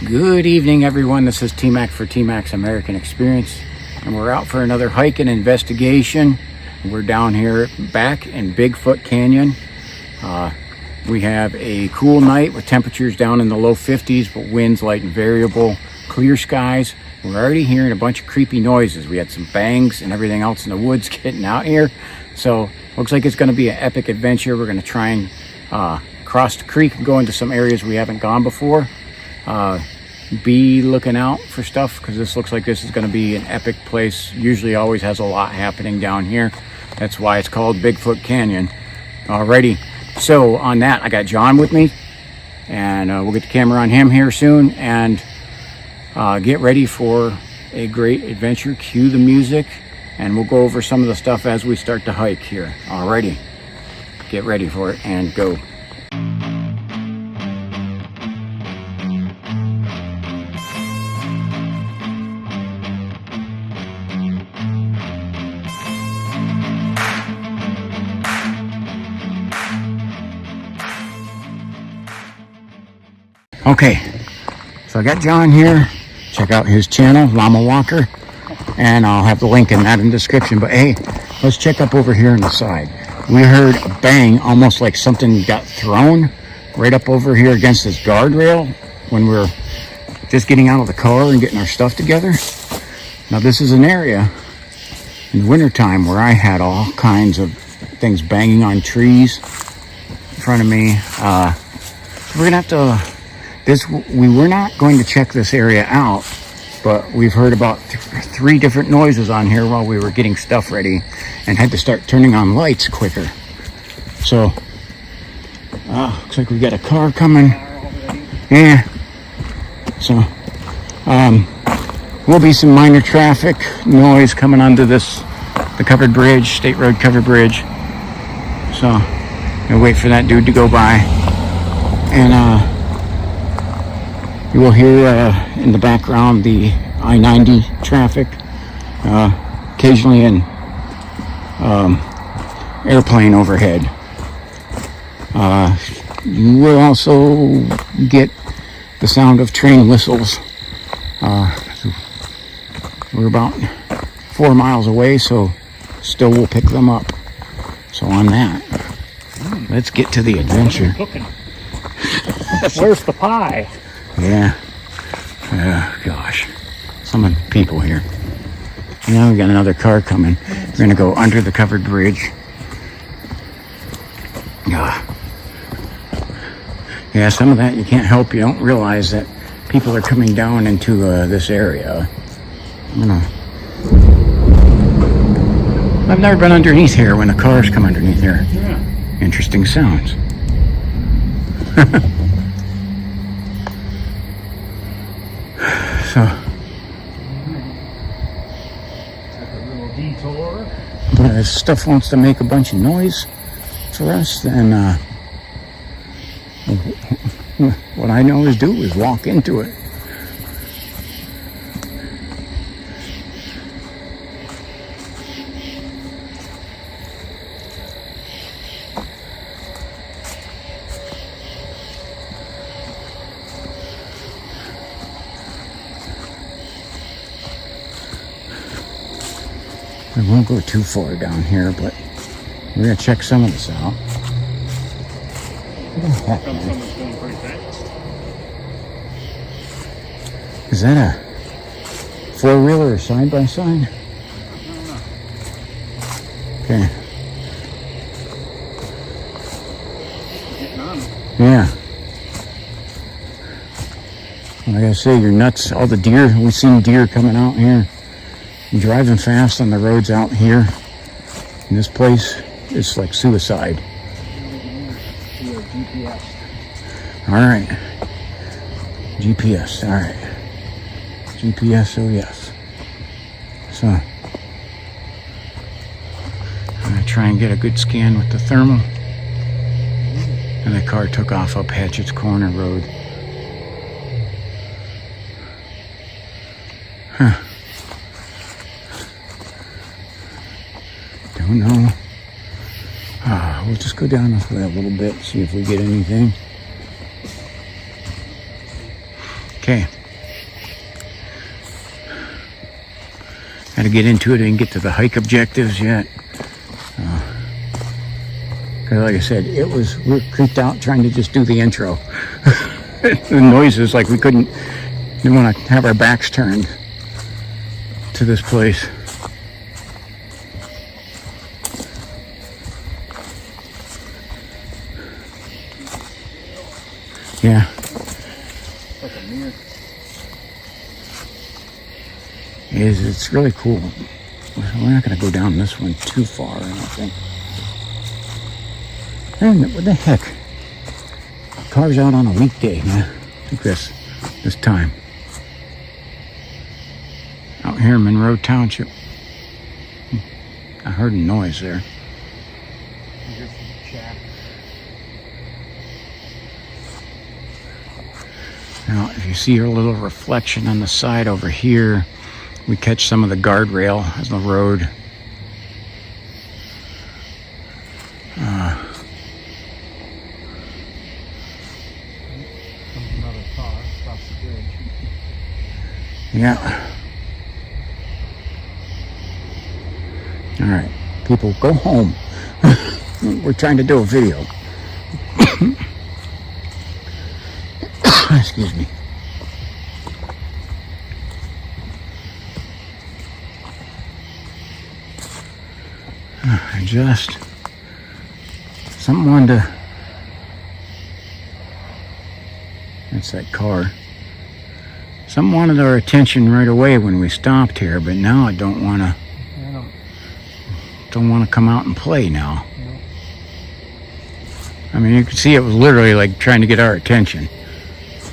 Good evening, everyone. This is T-Mac for T-Mac's American Experience, and we're out for another hike and investigation. We're down here back in Bigfoot Canyon. We have a cool night with temperatures down in the low 50s, but winds light and variable, clear skies. We're already hearing a bunch of creepy noises. We had some bangs and everything else in the woods getting out here. So looks like it's going to be an epic adventure. We're going to try and cross the creek and go into some areas we haven't gone before. Be looking out for stuff, because this looks like this is going to be an epic place. Usually always has a lot happening down here. That's why it's called Bigfoot Canyon. Alrighty, so on that, I got John with me, and we'll get the camera on him here soon, and get ready for a great adventure. Cue the music, and we'll go over some of the stuff as we start to hike here. Alrighty, get ready for it and go. Okay, so I got John here. Check out his channel, Llama Walker, and I'll have the link in that in the description. But hey, let's check up over here on the side. We heard a bang, almost like something got thrown right up over here against this guardrail when we were just getting out of the car and getting our stuff together. Now this is an area in wintertime where I had all kinds of things banging on trees in front of me. We're gonna have to we were not going to check this area out, but we've heard about three different noises on here while we were getting stuff ready, and had to start turning on lights quicker. So looks like we got a car coming. Yeah, so will be some minor traffic noise coming onto the covered bridge, state road covered bridge. So we'll wait for that dude to go by, and you will hear in the background the I-90 traffic, occasionally an airplane overhead. You will also get the sound of train whistles. We're about 4 miles away, so still we'll pick them up. So on that, let's get to the adventure. Where's the pie? Yeah. Gosh. Some people here. Now we got another car coming. We're going to go under the covered bridge. Yeah, some of that you can't help. You don't realize that people are coming down into this area. I've never been underneath here when the cars come underneath here. Yeah. Interesting sounds. So, take a little detour. But if stuff wants to make a bunch of noise for us, then what I know is do is walk into it. We won't go too far down here, but we're going to check some of this out. Is that a four-wheeler or side-by-side? Okay. Yeah. Well, I gotta say, you're nuts. All the deer, we've seen deer coming out here. Driving fast on the roads out here in this place, it's like suicide. All right, GPS. All right, GPS. Oh yes. So I'm gonna try and get a good scan with the thermal. And the car took off up Hatchett's Corner Road. Huh. Don't know. We'll just go down this way a little bit, see if we get anything. Okay. Got to get into it and get to the hike objectives yet. Because like I said, we were creeped out trying to just do the intro. The noises, like we didn't want to have our backs turned to this place. Yeah. Like a mirror. It's really cool. We're not going to go down this one too far, I don't think. And what the heck? Cars out on a weekday, man. Like this time. Out here in Monroe Township. I heard a noise there. Now, if you see your little reflection on the side over here, we catch some of the guardrail as the road. Another car across the bridge. Yeah. All right, people, go home. We're trying to do a video. Excuse me. Something wanted to. That's that car. Something wanted our attention right away when we stopped here, but now I don't want to. Don't want to come out and play now. No. I mean, you can see it was literally like trying to get our attention.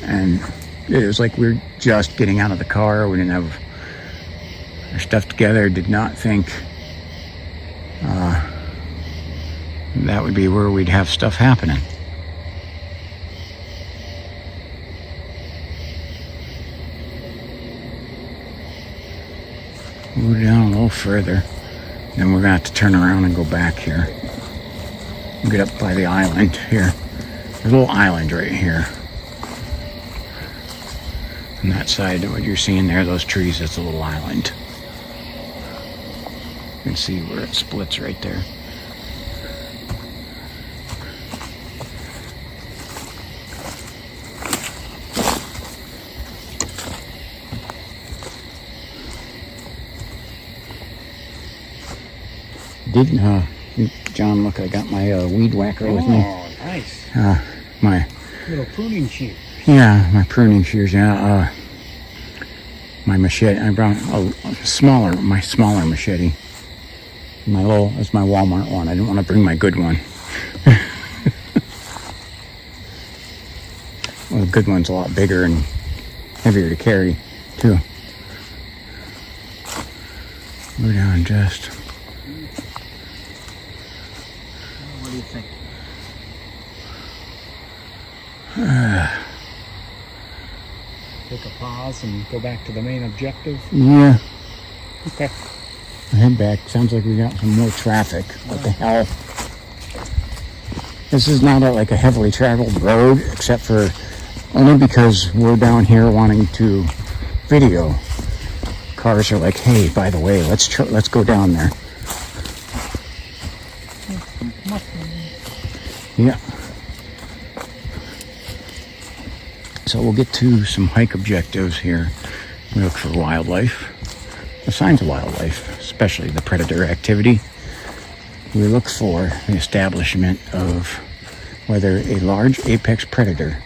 And it was like we were just getting out of the car. We didn't have our stuff together. Did not think that would be where we'd have stuff happening. Move down a little further. Then we're going to have to turn around and go back here. We'll get up by the island here. There's a little island right here. On that side, what you're seeing there, those trees, that's a little island. You can see where it splits right there. John, look, I got my weed whacker with me. Oh, nice. My little pruning shears. Yeah, my pruning shears. Yeah, my machete. I brought my smaller machete. That's my Walmart one. I didn't want to bring my good one. Well, the good one's a lot bigger and heavier to carry, too. Go down just. What do you think? Take a pause and go back to the main objective. Yeah. Okay. Head back. Sounds like we got some more traffic. What the hell? This is not like a heavily traveled road, except for only because we're down here wanting to video. Cars are like, hey, by the way, let's go down there. Yeah. So we'll get to some hike objectives here. We look for wildlife, the signs of wildlife, especially the predator activity. We look for the establishment of whether a large apex predator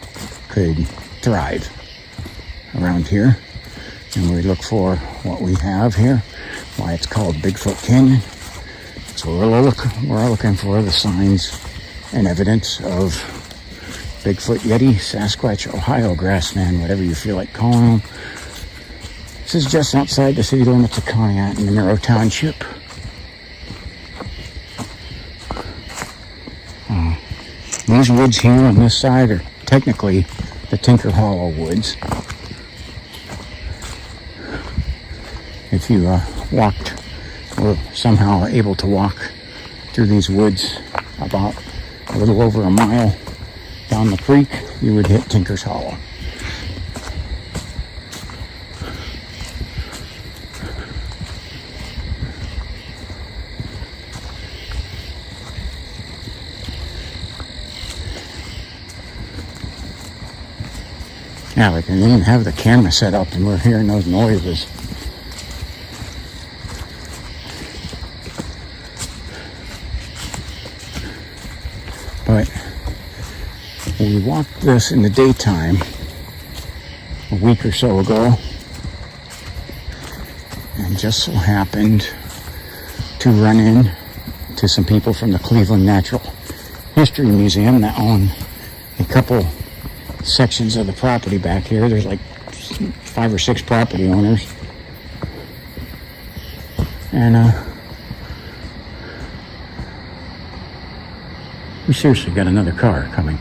could thrive around here. And we look for what we have here, why it's called Bigfoot Canyon. So we're looking for the signs and evidence of Bigfoot, Yeti, Sasquatch, Ohio grassman, whatever you feel like calling them. This is just outside the city limits of Conneaut in Monroe Township. These woods here on this side are technically the Tinker Hollow woods. If you walked or somehow are able to walk through these woods about a little over a mile down the creek, you would hit Tinker's Hollow. Yeah, like they didn't even have the camera set up and we're hearing those noises. But we walked this in the daytime a week or so ago, and just so happened to run in to some people from the Cleveland Natural History Museum that own a couple sections of the property back here. There's like 5 or 6 property owners, and we seriously got another car coming.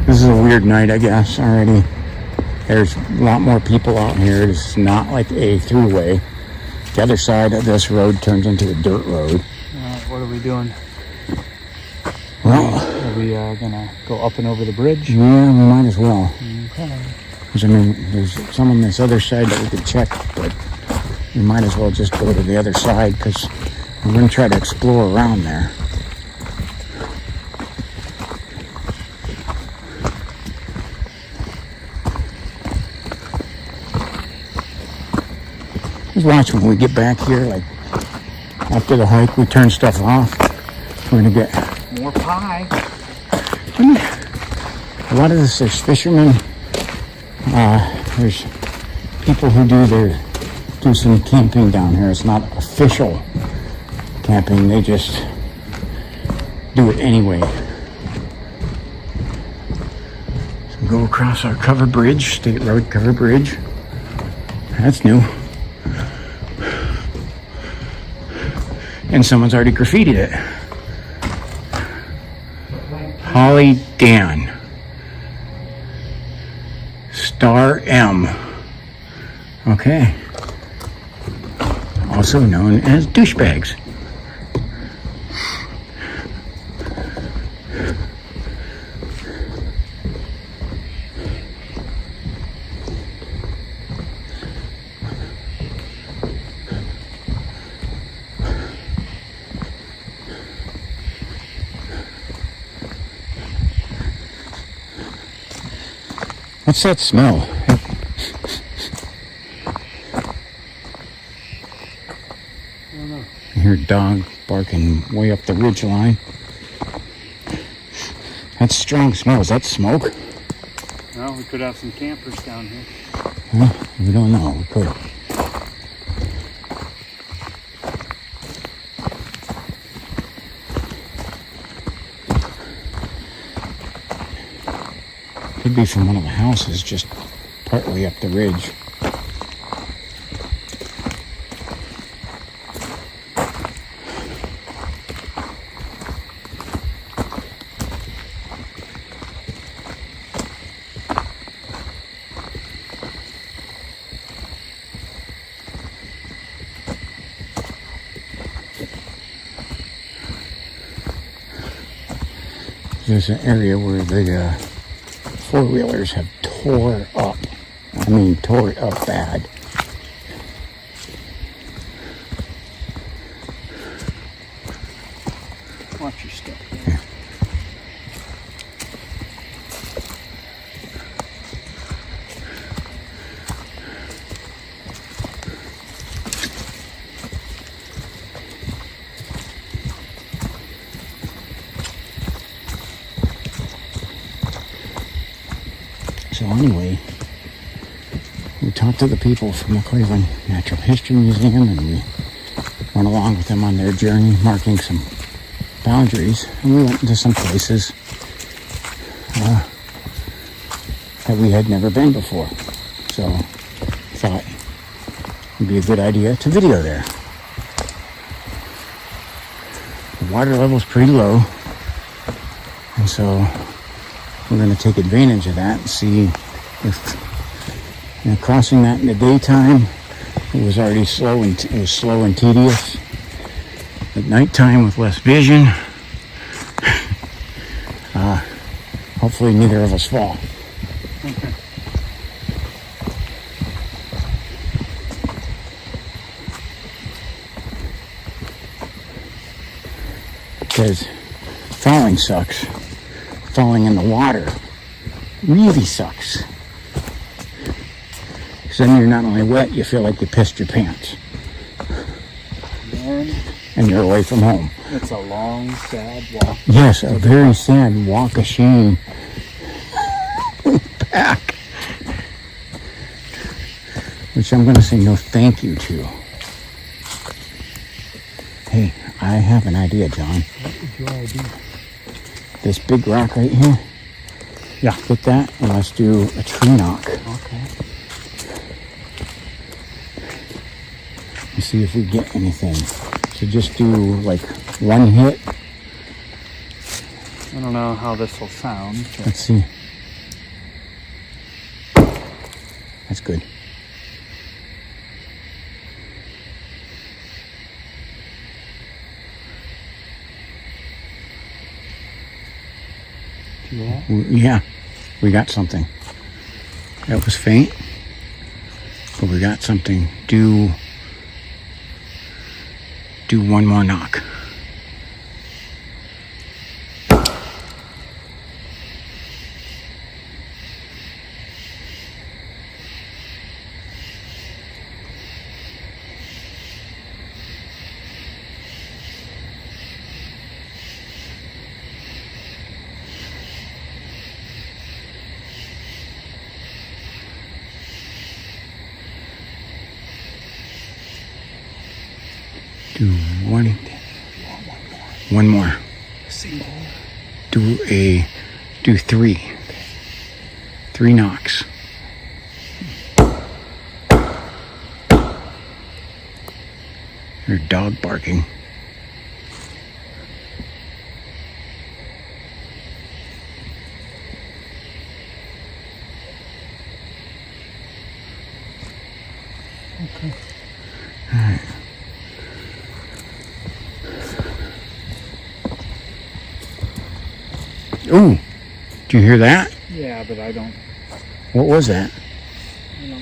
This is a weird night, I guess, already. There's a lot more people out here. It's not like a throughway. The other side of this road turns into a dirt road. What are we doing? Well, are we gonna go up and over the bridge? Yeah, we might as well. Okay. Because, I mean, there's some on this other side that we could check, but we might as well just go to the other side because we're going to try to explore around there. Just watch when we get back here, like after the hike, we turn stuff off. We're going to get more pie. A lot of this, there's fishermen. There's people who do some camping down here. It's not official camping. They just do it anyway. So we go across our covered bridge, State Road covered bridge. That's new. And someone's already graffitied it. Holly Dan. Star M. Okay. Also known as douchebags. What's that smell? I don't know. I hear a dog barking way up the ridge line. That's strong smell. Is that smoke? Well, we could have some campers down here. Well, we don't know. We could. Could be from one of the houses just partly up the ridge. There's an area where the four-wheelers have tore up. I mean, tore it up bad. Watch your step. Yeah. So anyway, we talked to the people from the Cleveland Natural History Museum, and we went along with them on their journey, marking some boundaries, and we went into some places that we had never been before. So thought it'd be a good idea to video there. The water level's pretty low, and so we're going to take advantage of that and see if, crossing that in the daytime, it was already slow and tedious. At nighttime with less vision, Hopefully neither of us fall. Because falling sucks. Falling in the water really sucks. Because then you're not only wet, you feel like you pissed your pants. And you're away from home. It's a long, sad walk. Yes, a very sad walk of shame back. Which I'm going to say no thank you to. Hey, I have an idea, John. What is your idea? This big rock right here. Yeah. Get that, and let's do a tree knock. Okay. And see if we get anything. So just do like one hit. I don't know how this will sound. Let's see. That's good. Yeah, we got something. That was faint, but we got something. Do one more knock. Do one more. Single. Do three. Three knocks. Your dog barking. Okay. All right. Ooh, do you hear that? Yeah, but I don't What was that? know.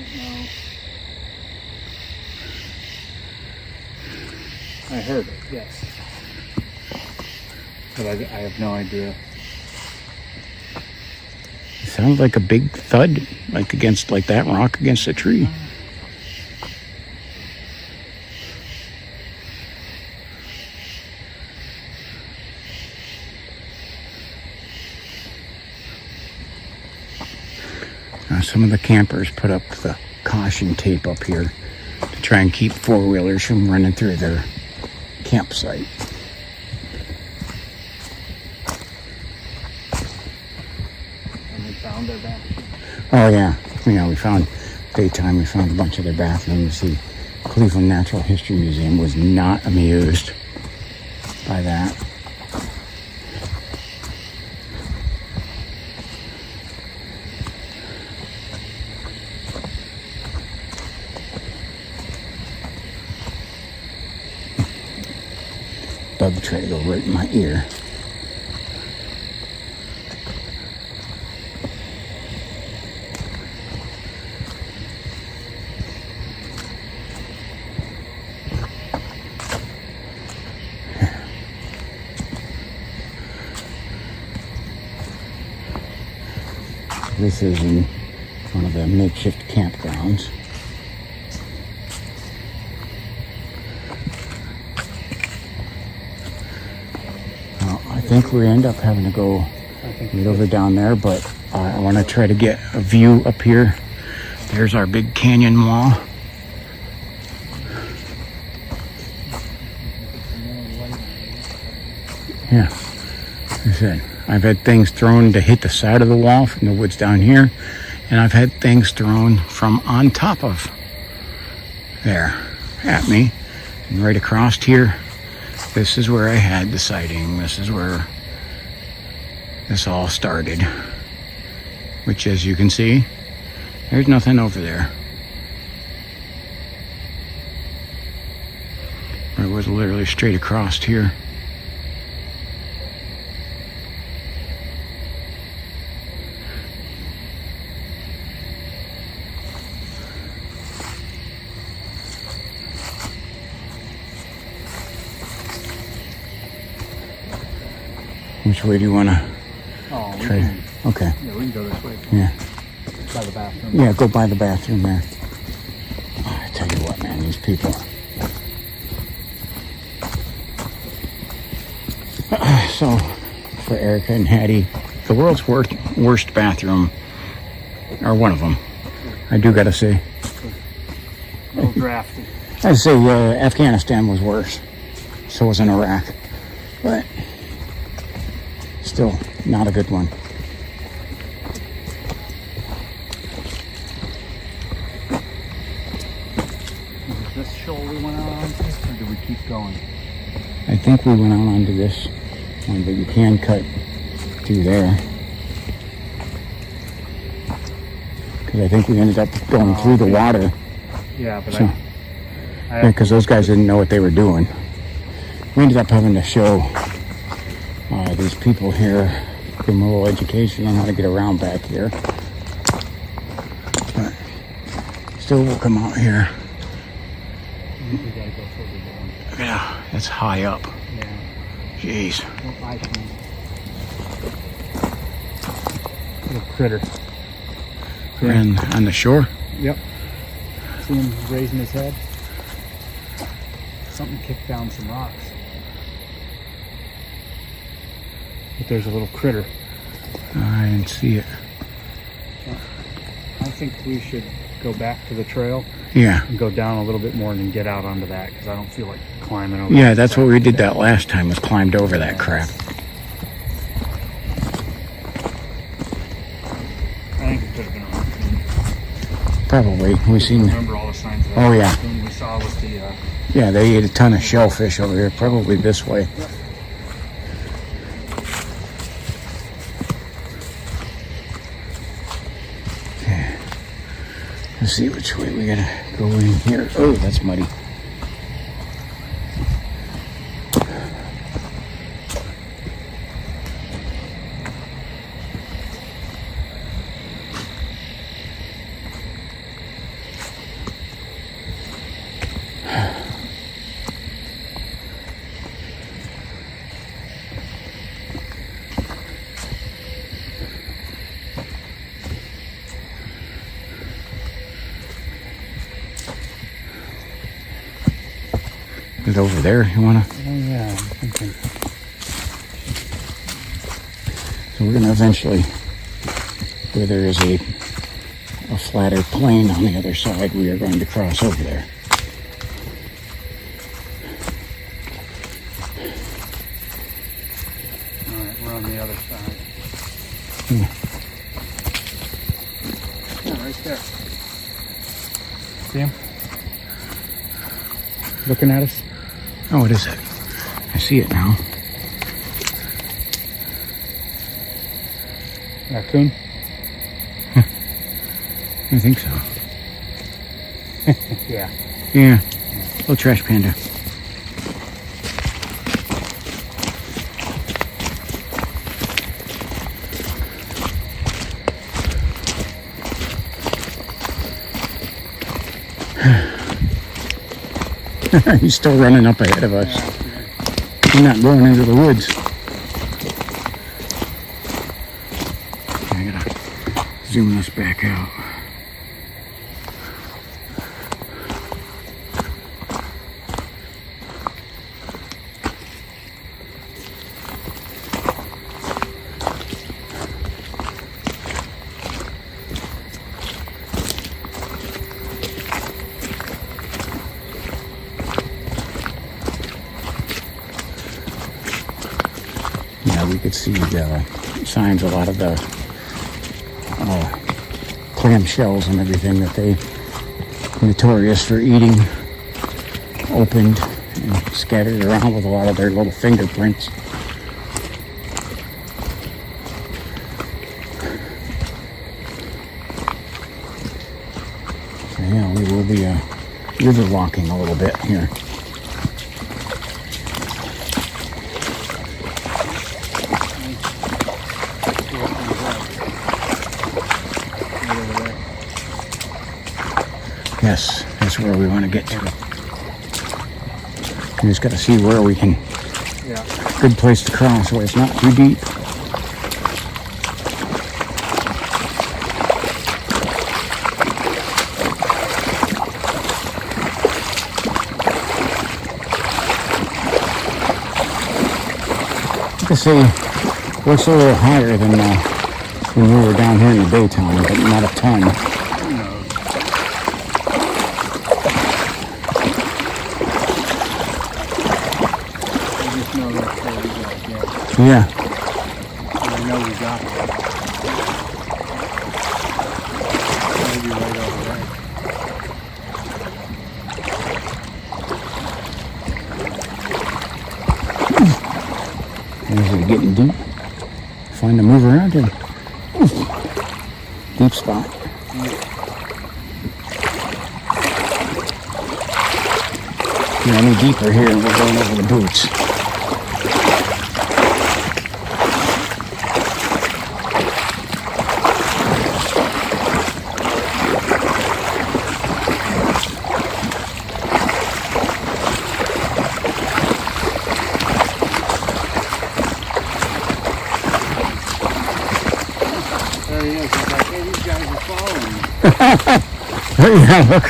I heard it, yes. But I have no idea. It sounded like a big thud, like against like that rock against a tree. Some of the campers put up the caution tape up here to try and keep four-wheelers from running through their campsite. And we found their bathroom. Oh yeah, we found daytime. We found a bunch of their bathrooms. The Cleveland Natural History Museum was not amused by that. Bug tried to go right in my ear. This is in one of the makeshift campgrounds. I think we end up having to go right over down there, but I want to try to get a view up here. There's our big canyon wall. Yeah, like I said, I've had things thrown to hit the side of the wall from the woods down here, and I've had things thrown from on top of there at me. And right across here, this is where I had the sighting. This is where this all started. Which, as you can see, there's nothing over there. It was literally straight across here. Which way do you want to Oh, we try? can, Okay. yeah, we can go this way. Yeah. By the bathroom. Yeah, go by the bathroom there. Oh, I tell you what, man, these people. So, for Erica and Hattie, the world's worst bathroom, or one of them, I do gotta say. A little drafty. I'd say Afghanistan was worse. So was in Iraq. But still not a good one. Is this shoal we went out on, or do we keep going? I think we went out onto this one, but you can cut through there. Because I think we ended up going through the water. Yeah, but So, because those guys didn't know what they were doing. We ended up having to show these people here, give them a little education on how to get around back here. But still, we'll come out here. we gotta go further down. Yeah, that's high up. Yeah. Jeez. Well, I can. Little critter. And on the shore? Yep. See him raising his head? Something kicked down some rocks. But there's a little critter. I didn't see it. I think we should go back to the trail Yeah. and go down a little bit more and then get out onto that, because I don't feel like climbing over. Yeah, that's what we did that last time, was climbed over that crap. I think it could have been a raccoon. Probably. We seen. Remember all the signs of that Oh, yeah. raccoon we saw with the Yeah, they ate a ton of shellfish over here. Probably this way. Okay. Let's see which way we gotta go in here. Oh, that's muddy. Is it over there? You wanna? Oh yeah, I'm thinking. So we're gonna eventually, where there is a flatter plain on the other side, we are going to cross over there. Alright, we're on the other side. Hmm. Yeah, right there. See him? Looking at us? Oh, what is it? I see it now. Raccoon? I think so. Yeah. Yeah. Little trash panda. He's still running up ahead of us. He's not going into the woods. I gotta zoom this back out. Yeah, we could see signs, a lot of the clam shells and everything that they notorious for eating, opened and scattered around with a lot of their little fingerprints. So yeah, we will be river walking a little bit here. Yes, that's where we want to get to. We just got to see where we can Yeah. good place to cross where it's not too deep. You can see it looks a little higher than when we were down here in the daytime, but not a ton. Yeah. I know we got it. Maybe right over there. Is it getting deep? Find a move around here. Deep spot. Yeah, any deeper here and we're going over the boots. There he is. He's like, hey, these guys are following me. Yeah, look.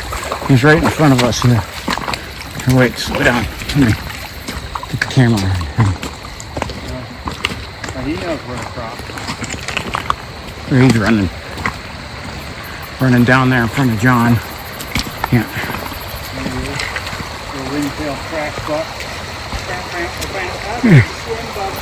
He's right in front of us here. Wait, slow down. Let me get the camera on. He knows where to cross. He's running. Running down there in front of John. Yeah. There he is. The ringtail crash buck. That's a swim buck.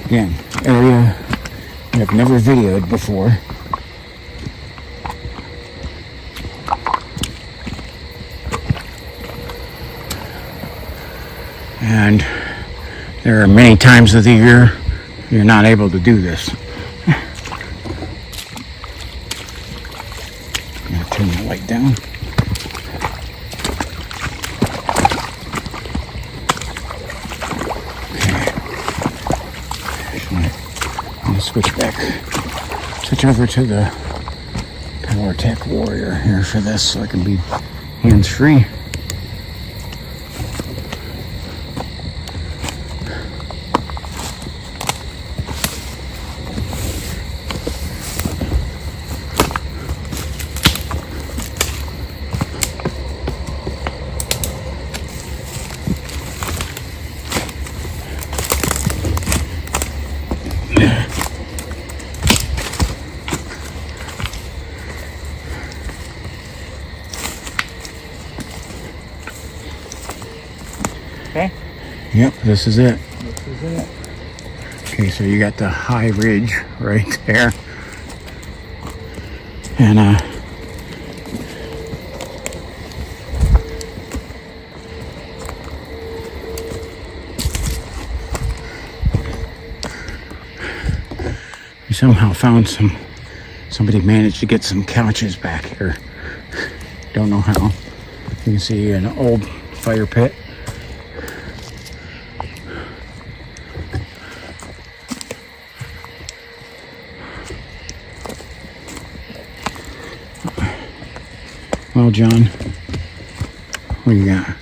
Again, area I've never videoed before. And there are many times of the year you're not able to do this. I'm gonna turn the light down. Switch over to the Power Tech Warrior here for this so I can be hands-free. Okay. Yep, this is it. This is it. Okay, so you got the high ridge right there. And we somehow found somebody managed to get some couches back here. Don't know how. You can see an old fire pit. Well, John, what do you got?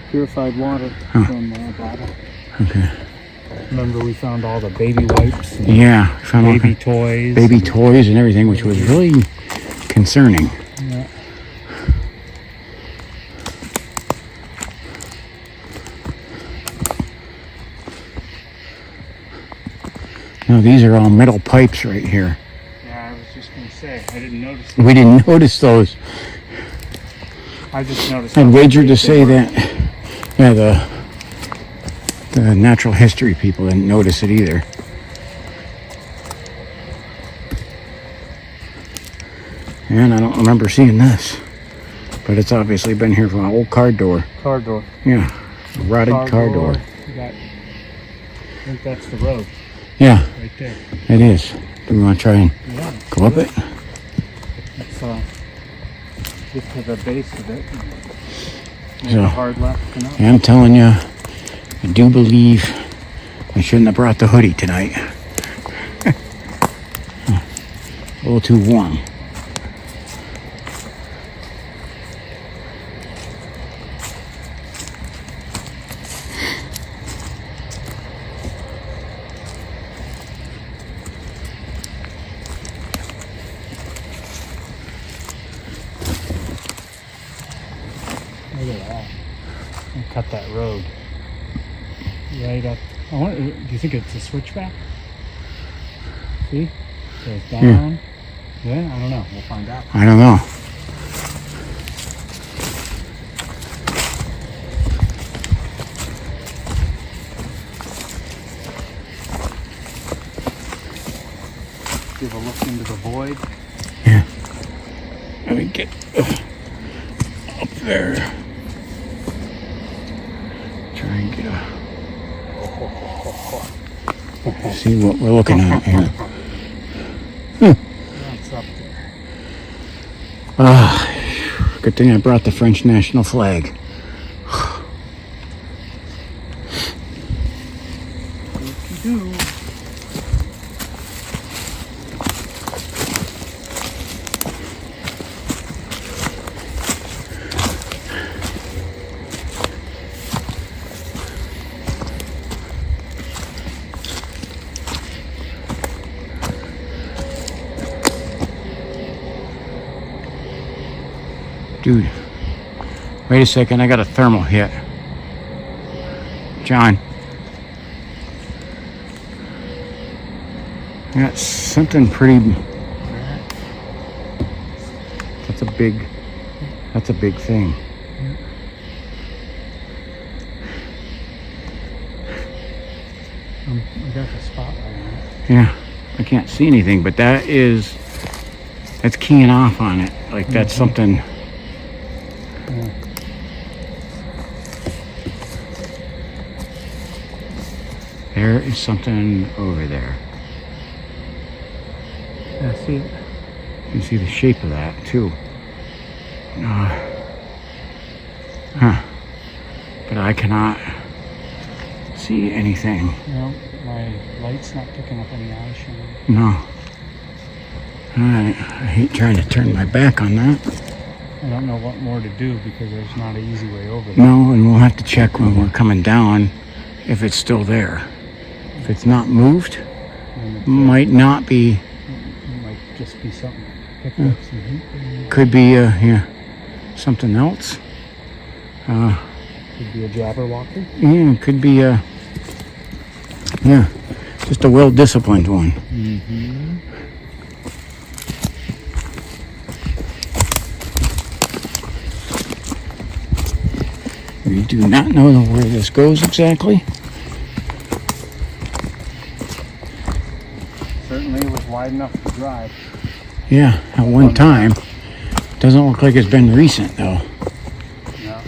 Purified water from the bottle. Okay. Remember, we found all the baby wipes and Yeah, we found baby toys. Baby toys and everything, which was really concerning. Yeah. No, these are all metal pipes right here. Yeah, I was just going to say, I didn't notice. We didn't notice those. I just noticed. I'd wager to say that, yeah, The natural history people didn't notice it either. And I don't remember seeing this, but it's obviously been here from an old car door. Car door. Yeah, a rotted car door. I think that's the road. Yeah, right there. It is. Do we want to try and go up it? Let's get to the base of it. Make So, a hard left and up. I'm telling you, I do believe I shouldn't have brought the hoodie tonight. A little too warm. Look at that. I'll cut that road right up. Do you think it's a switchback? See? So it's down. Yeah, I don't know. We'll find out. I don't know. Give a look into the void. Yeah. Let me get up there. Try and get a... See what we're looking at here. That's up there. Good thing I brought the French national flag. Do. Dude, wait a second, I got a thermal hit. John. I got something pretty... That's a big thing. I got the spotlight on it. Yeah, I can't see anything, but that's keying off on it. Like that's something... Yeah. There is something over there. Yeah, see it? You can see the shape of that too. But I cannot see anything. No, my light's not picking up any eye shine. No. Alright, I hate trying to turn my back on that. I don't know what more to do because there's not an easy way over there. No, and we'll have to check when we're coming down if it's still there. If it's not moved, might not be. It might just be something. Picked up some heat. Could be, something else. Could be a jabberwocker. Yeah, could be, just a well-disciplined one. Mm-hmm. We do not know where this goes exactly. Certainly it was wide enough to drive. Yeah, at one time. Doesn't look like it's been recent though. Yeah.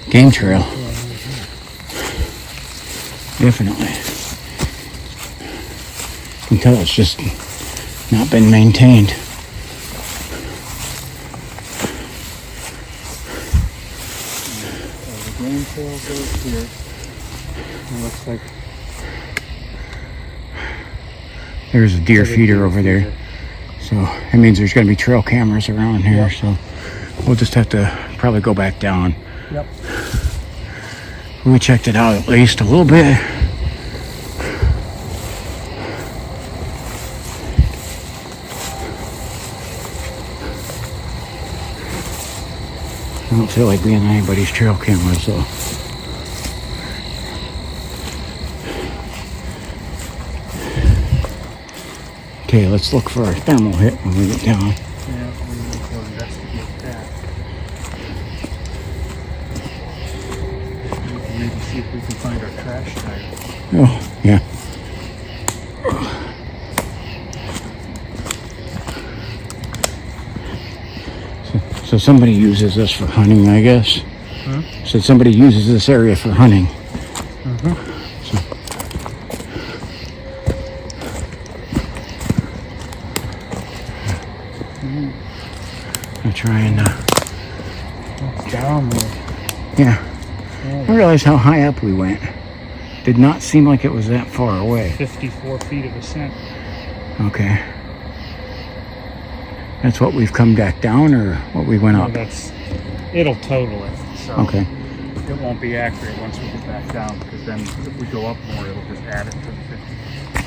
Game trail. Definitely. Until it's just not been maintained. The game trail goes here. It looks like There's a deer There's a feeder deer over there. feeder. So that means there's going to be trail cameras around here. Yep. So we'll just have to probably go back down. Yep. We checked it out at least a little bit. I don't feel like being on anybody's trail camera, so. Okay, let's look for a thermal hit when we get down. Yeah, we need to investigate that. We can maybe see if we can find our trash tire. Oh, yeah. So somebody uses this for hunting, I guess. So somebody uses this area for hunting. I'm trying It's down there. yeah. I realized how high up we went. Did not seem like it was that far away. 54 feet of ascent. Okay. That's what we've come back down, or what we went Well, up? it'll total it. So Okay. it won't be accurate once we get back down, because then if we go up more, it'll just add it to the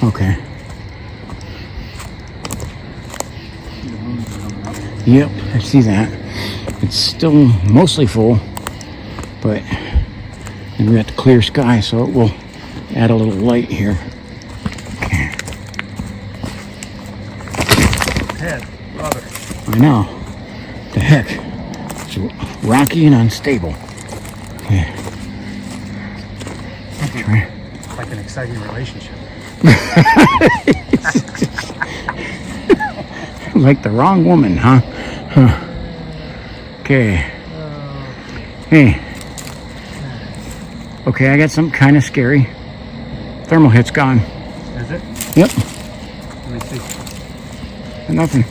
50. Okay. Yep, I see that. It's still mostly full, but then we got the clear sky, so it will add a little light here. Okay. Head, brother. I know. The heck? It's rocky and unstable. Okay. Try. Like an exciting relationship. Like the wrong woman, huh? Okay. Hey. Okay, I got something kind of scary. Thermal hit's gone. Is it? Yep. Let me see. Nothing.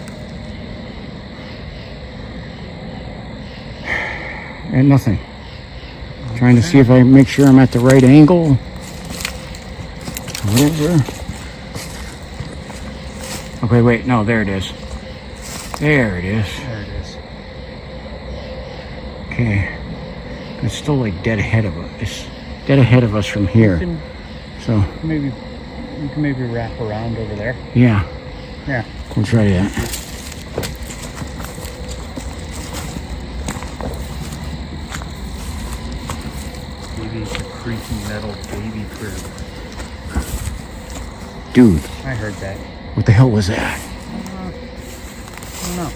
And nothing. Trying to see if I make sure I'm at the right angle. Whatever. Okay, wait. No, there it is. There it is. There it is. Okay. It's still like dead ahead of us. It's dead ahead of us from here. So, You can maybe wrap around over there. yeah. Yeah. We'll try that. Maybe it's a creaky metal baby crib. Dude, I heard that. what the hell was that? I don't know.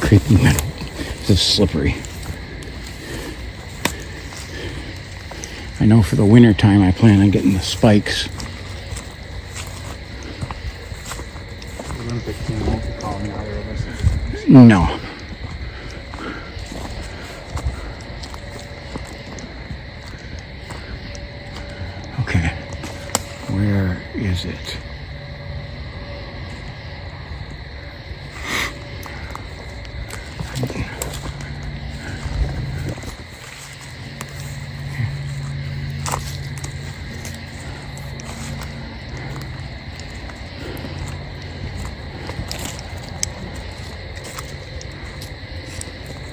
Creepy metal. This is slippery. I know for the winter time I plan on getting the spikes. Olympic team won't be calling either of us. No. Okay. Where is it?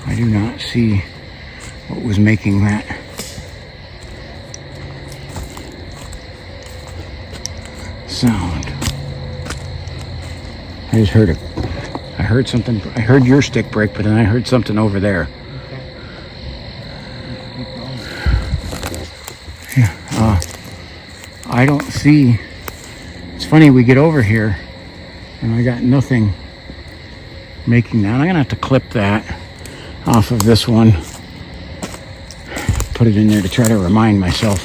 I do not see what was making that sound. I just heard it. I heard something. I heard your stick break, but then I heard something over there. Yeah. I don't see. It's funny, we get over here and I got nothing making that. I'm gonna have to clip that off of this one, put it in there to try to remind myself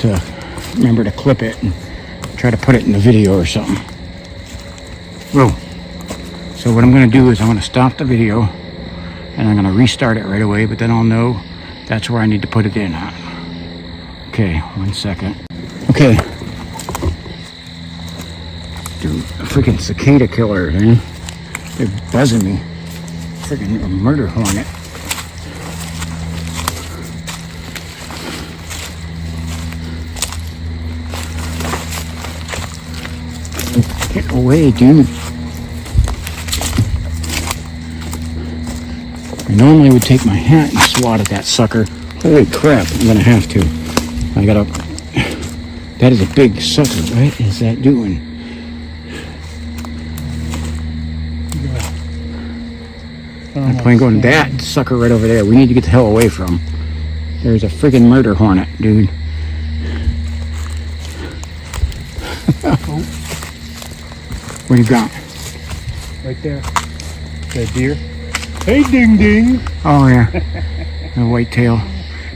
to remember to clip it and try to put it in the video or something. Whoa. So what I'm going to do is I'm going to stop the video and I'm going to restart it right away, but then I'll know that's where I need to put it in at. Okay, 1 second. Okay. Dude, a freaking cicada killer, man. They're buzzing me. freaking murder hornet. Get away, dude. I normally would take my hat and swat at that sucker. Holy crap, I'm gonna have to. I gotta... That is a big sucker. What is that doing? I'm playing going, that sucker right over there. We need to get the hell away from. There's a friggin' murder hornet, dude. What do you got? Right there. The deer. Hey, ding ding. Oh, yeah. A whitetail.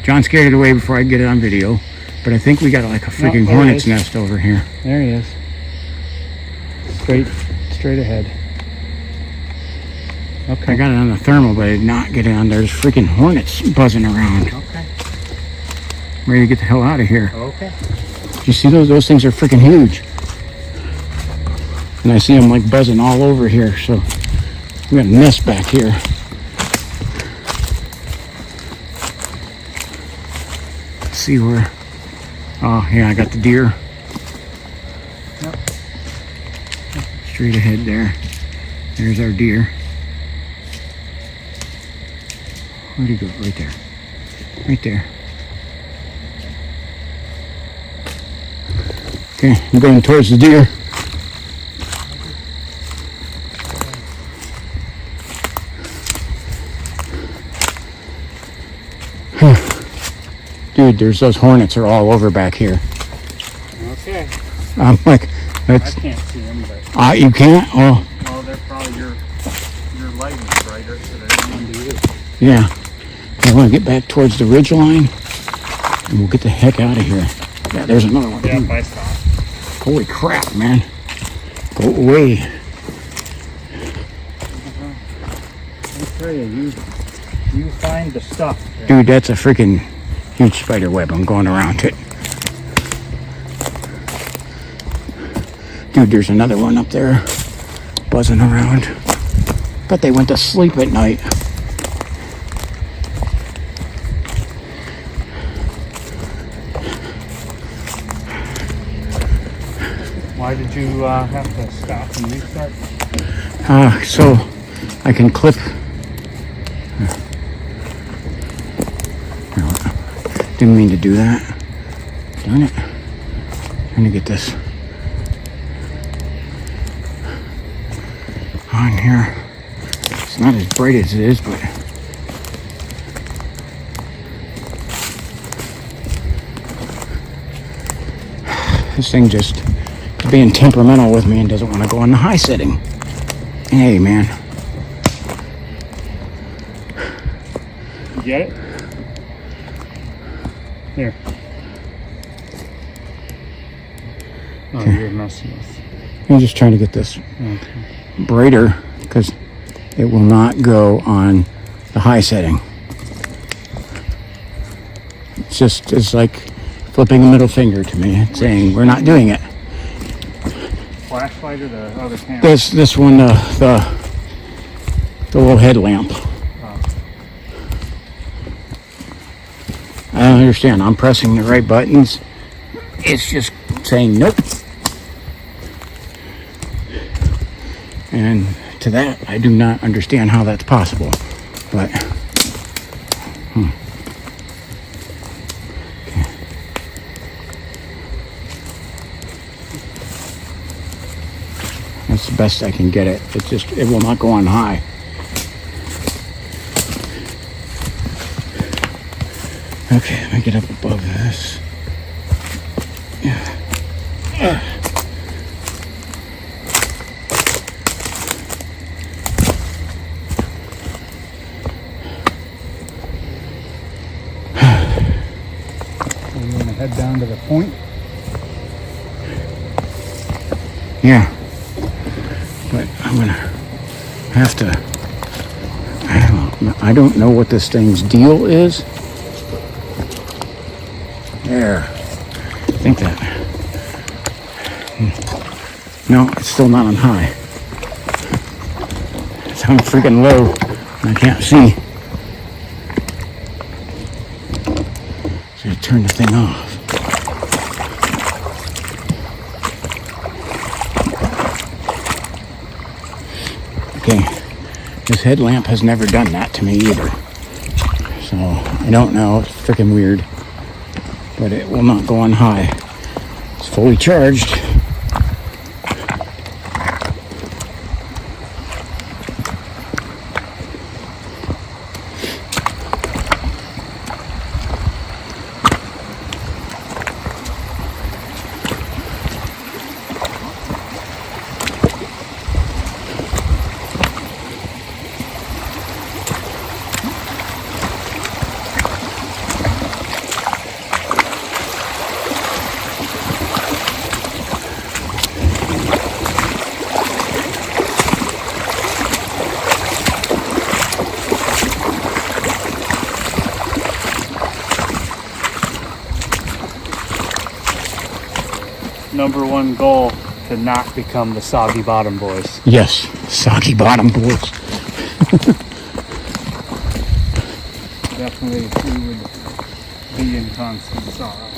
John scared it away before I get it on video. But I think we got like a freaking hornet's nest over here. There he is. Straight ahead. Okay. I got it on the thermal, but I did not get it on. There's freaking hornets buzzing around. Okay. Ready to get the hell out of here. Okay. You see those? Those things are freaking huge. And I see them like buzzing all over here. So we got a nest back here. Let's see where. Oh yeah, I got the deer. Yep. Straight ahead there. There's our deer. Where'd he go? Right there. Right there. Okay, I'm going towards the deer. Dude, there's those hornets are all over back here. Okay. I'm like, I can't see them, but... you can't? Oh. Well, they're probably your lighting's brighter, so they're on to you. Yeah. I want to get back towards the ridge line, and we'll get the heck out of here. Yeah, there's another one. Yeah, I saw. Holy crap, man. Go away. I tell you find the stuff. Dude, that's a freaking huge spider web. I'm going around it. Dude, there's another one up there buzzing around. Bet they went to sleep at night. Why did you have to stop and restart? So I can clip. Didn't mean to do that. Darn it. Trying to get this on here. It's not as bright as it is, but this thing just is being temperamental with me and doesn't want to go on the high setting. Hey, man. You get it? Here. Oh, Okay. you're messing with. I'm just trying to get this brighter because it will not go on the high setting. It's like flipping a middle finger to me, saying we're not doing it. Flashlight or the other camera? This one, the little headlamp. I don't understand. I'm pressing the right buttons. It's just saying nope. And to that, I do not understand how that's possible. But, okay. That's the best I can get it. It will not go on high. Okay, let me get up above this. Yeah. I'm going to head down to the point. Yeah. But I'm going to have to... I don't know what this thing's deal is. There. I think that. No, it's still not on high. It's on freaking low. I can't see. So I turn the thing off. Okay, this headlamp has never done that to me either. So I don't know, it's freaking weird. But it will not go on high. It's fully charged. Number one goal, to not become the Soggy Bottom Boys. Yes, Soggy Bottom Boys. Definitely, we would be in constant sorrow.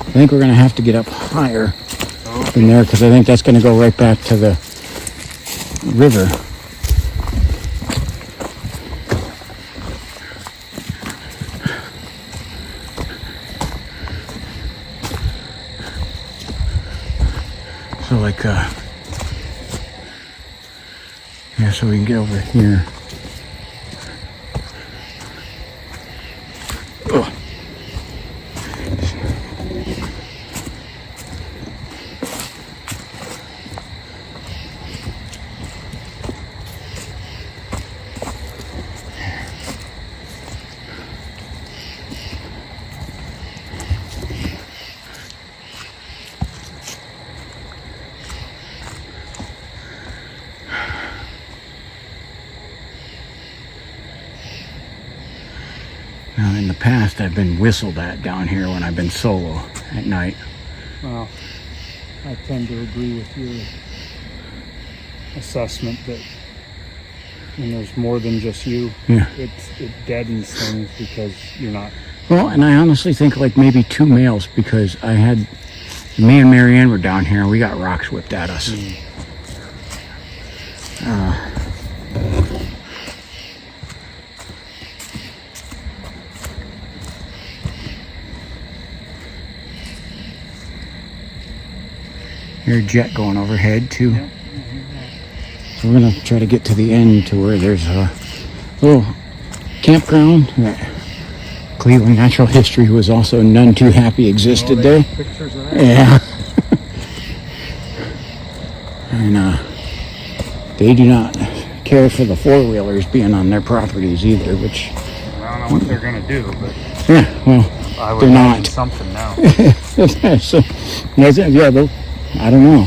I think we're going to have to get up higher in there because I think that's going to go right back to the river. So like, yeah, so we can get over here. Oh. Now, in the past, I've been whistled at down here when I've been solo at night. Well, I tend to agree with your assessment that when there's more than just you, Yeah. it deadens things because you're not. Well, and I honestly think like maybe two males because I had, me and Marianne were down here and we got rocks whipped at us. Here's a jet going overhead too. Yeah. So we're gonna try to get to the end to where there's a little campground that Cleveland Natural History was also none too happy existed there. Pictures of that? Yeah. And they do not care for the four-wheelers being on their properties either, which, I don't know what they're gonna do, but yeah, well, I would they're imagine not. something now. So, yeah, I don't know.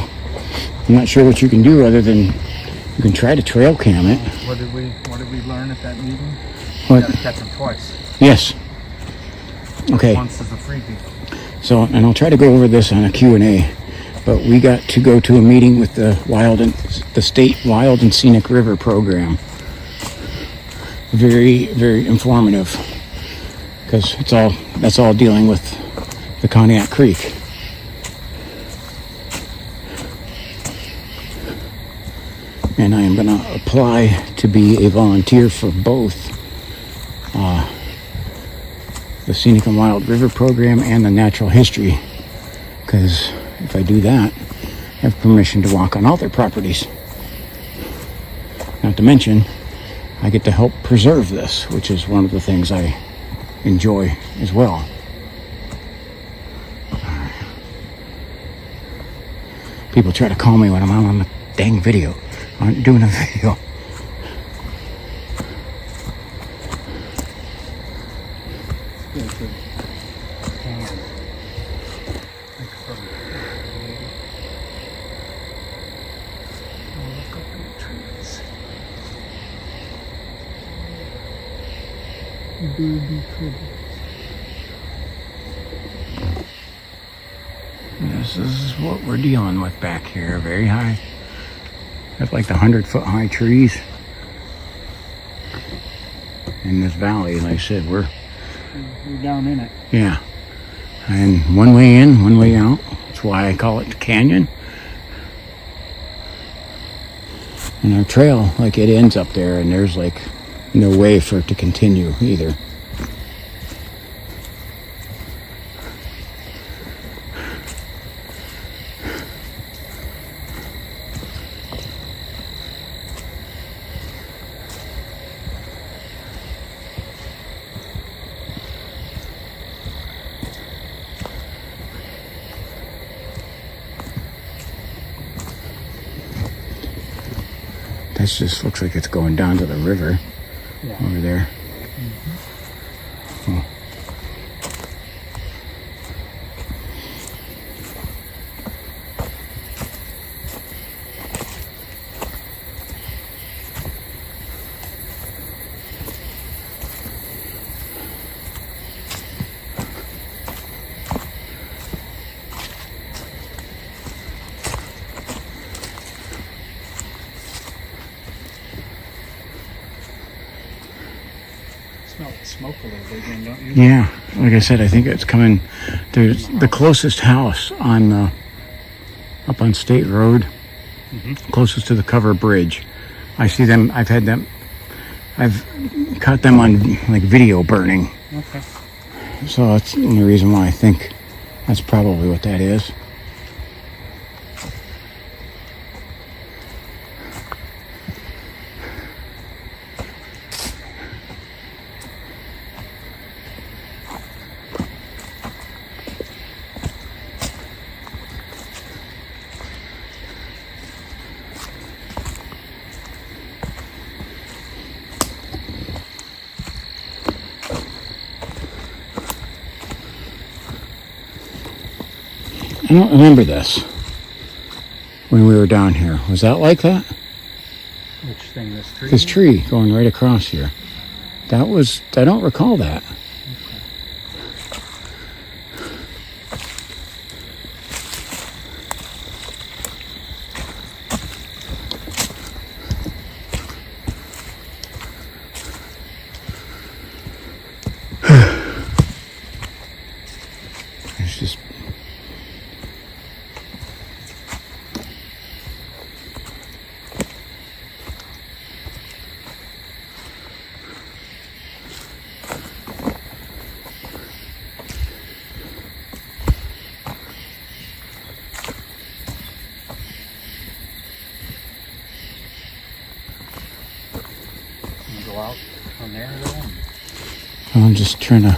I'm not sure what you can do other than you can try to trail cam it. What did we learn at that meeting? What? You gotta catch them twice. Yes. Okay. Once is a freebie. So, and I'll try to go over this on a Q&A, but we got to go to a meeting with the State Wild and Scenic River Program. Very, very informative because that's all dealing with the Cognac Creek. And I am going to apply to be a volunteer for both the Scenic and Wild River Program and the Natural History, because if I do that, I have permission to walk on all their properties. Not to mention, I get to help preserve this, which is one of the things I enjoy as well. People try to call me when I'm out on the dang video. I'm doing a video. Yes. this is what we're dealing with back here. Very high. That's like the 100-foot high trees in this valley. Like I said, we're down in it. Yeah. And one way in, one way out. That's why I call it the canyon. And our trail, like, it ends up there, and there's like no way for it to continue either. This just looks like it's going down to the river over there. Oh. Smell the smoke a little bit again, don't you? Yeah, like I said, I think it's coming. There's the closest house on up on State Road, closest to the cover bridge. I see them. I've caught them on like video burning. Okay. So that's the only reason why I think that's probably what that is. I don't remember this when we were down here. Was that like that? Which thing? This tree? This tree going right across here. That was, I don't recall that. It's just Go out from there a little. I'm just trying to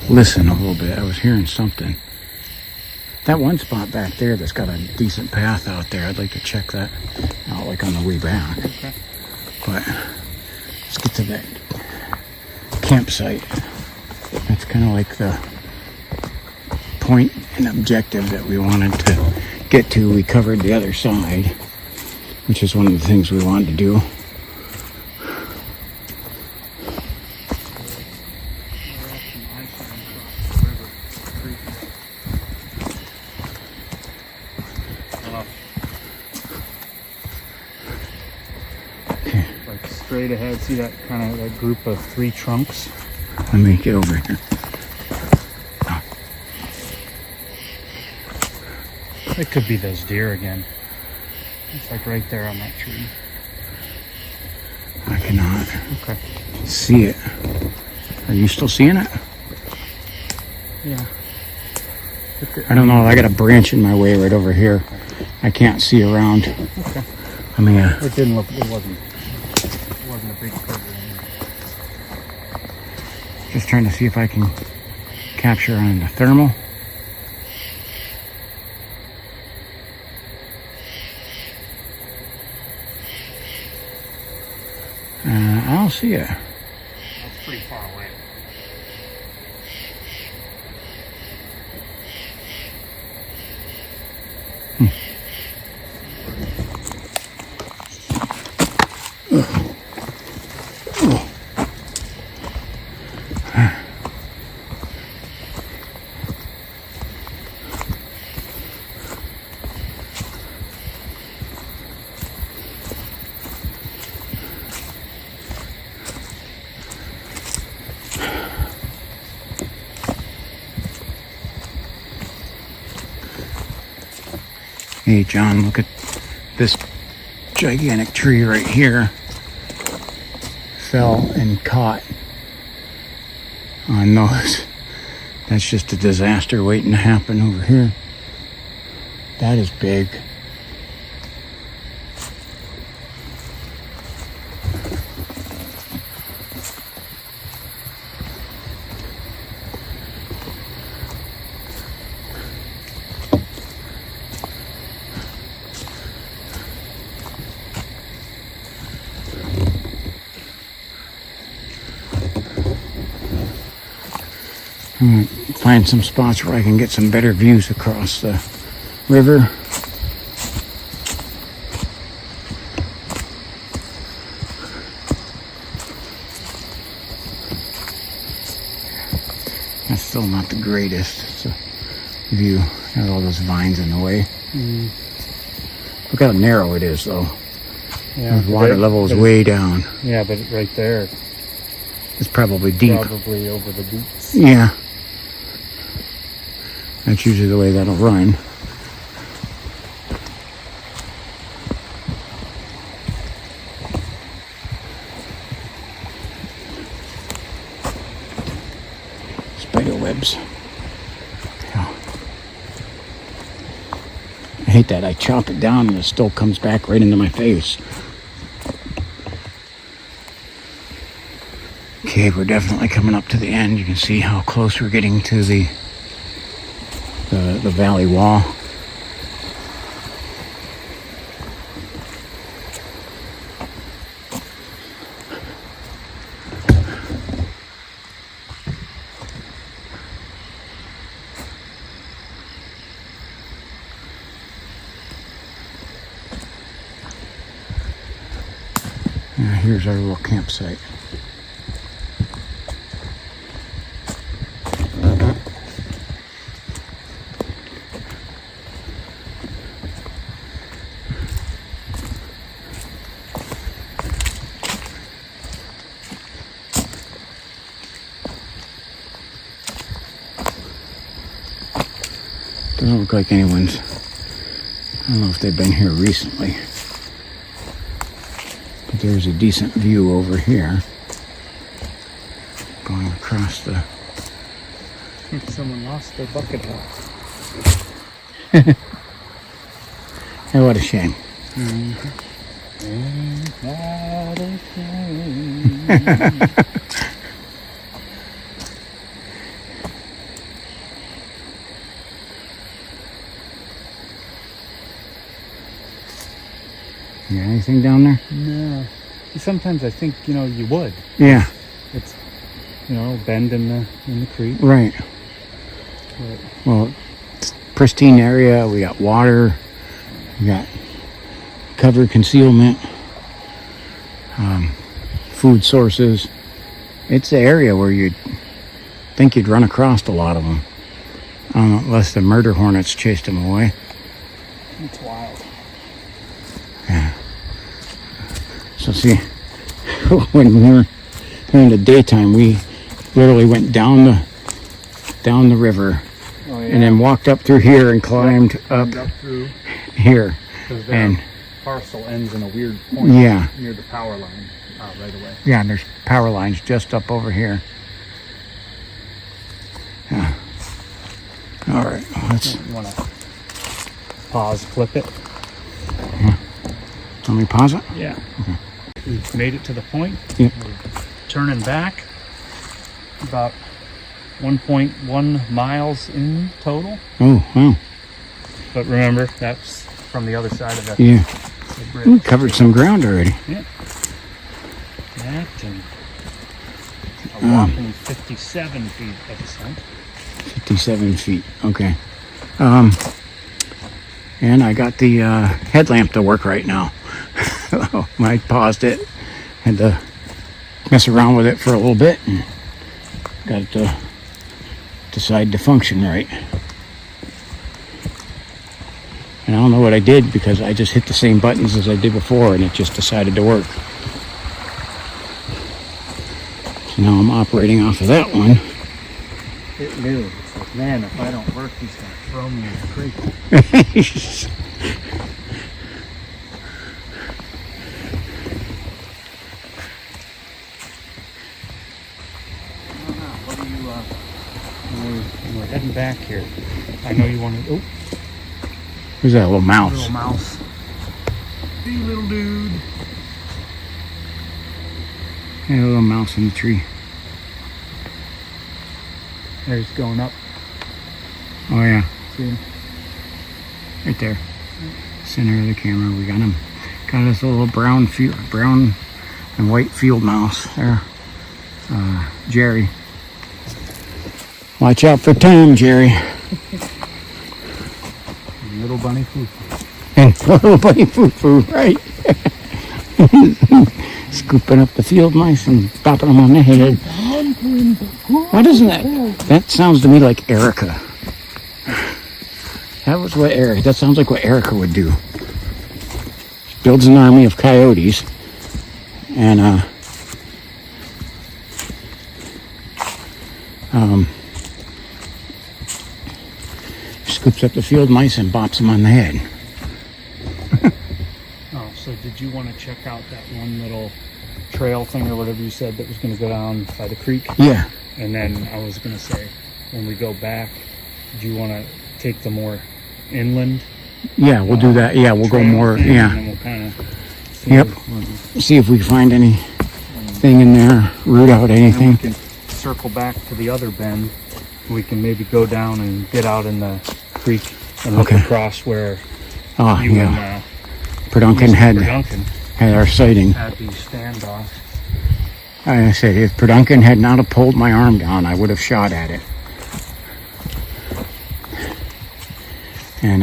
listen a little bit. I was hearing something. That one spot back there that's got a decent path out there, I'd like to check that out, like on the way back. Okay. But let's get to that campsite. That's kind of like the point and objective that we wanted to get to. We covered the other side, which is one of the things we wanted to do. Like straight ahead, see that kind of that group of three trunks? Let me get over here. It could be those deer again. It's like right there on that tree. I cannot Okay. see it. Are you still seeing it? Yeah. I don't know. I got a branch in my way right over here. I can't see around. Okay. I mean, It didn't look. It wasn't a big cover. just trying to see if I can capture on the thermal. I don't see it. That's pretty far away. Hey, John, look at this gigantic tree right here. Fell and caught on those. That's just a disaster waiting to happen over here. That is big. I'm gonna find some spots where I can get some better views across the river. That's still not the greatest. It's a view. Got all those vines in the way. Look how narrow it is, though. Yeah, the water level is way down. Yeah, but right there, it's probably deep. Probably over the boots. Yeah. That's usually the way that'll run. Spider webs. Yeah. I hate that. I chop it down and it still comes back right into my face. Okay, we're definitely coming up to the end. You can see how close we're getting to the valley wall. Here's our little campsite. Doesn't look like anyone's, I don't know if they've been here recently, but there's a decent view over here going across the... I think someone lost their bucket hat. Hey, what a shame. Ain't that a shame? You got anything down there? No. Sometimes I think, you would. Yeah. It's, bend in the creek. Right. But, well, it's a pristine area. We got water. We got cover concealment. Food sources. It's the area where you'd think you'd run across a lot of them. Unless the murder hornets chased them away. it's wild. Yeah. So see, when we were in the daytime, we literally went down the river, and then walked up through here and climbed up through here. And parcel ends in a weird point. Yeah. Near the power line, right away. Yeah, and there's power lines just up over here. Yeah. All right. Let's. You want to pause, flip it? Let me pause it. Yeah. Okay. We've made it to the point. Yep. We're turning back. About 1.1 miles in total. Oh, wow. But remember, that's from the other side of Yeah. the bridge. We covered some ground already. Yeah. That and a whopping 57 feet of ascent. 57 feet. Okay. And I got the headlamp to work right now. I paused it, had to mess around with it for a little bit, and got it to decide to function right. And I don't know what I did because I just hit the same buttons as I did before, and it just decided to work. So now I'm operating off of that one. It knew. It's like, man, if I don't work, he's going to throw me in the creek. heading back here. I know you want to. Oh, Who's that little mouse? little mouse. Hey, little dude. Hey, a little mouse in the tree. There's going up. Oh yeah, See him? right there. Center of the camera. We got him. Got us a little brown and white field mouse there. Jerry. Watch out for Tom, Jerry. Little bunny foo-foo. And little bunny foo-foo, right? Scooping up the field mice and popping them on the head. What is that? That sounds to me like Erica. That sounds like what Erica would do. She builds an army of coyotes and scoops up the field mice and bops them on the head. Oh, so did you want to check out that one little trail thing or whatever you said that was going to go down by the creek? Yeah. And then I was going to say, when we go back, do you want to take the more inland? Yeah, we'll do that. Yeah, we'll go more. And Yeah. then we'll kind of. Yep. See if we can find anything in there, root out And anything. we can circle back to the other bend. We can maybe go down and get out in the creek and look Okay. across where Oh, you yeah. and Perduncan Duncan had our sighting. had the standoff. I said, if Perduncan had not have pulled my arm down, I would have shot at it. And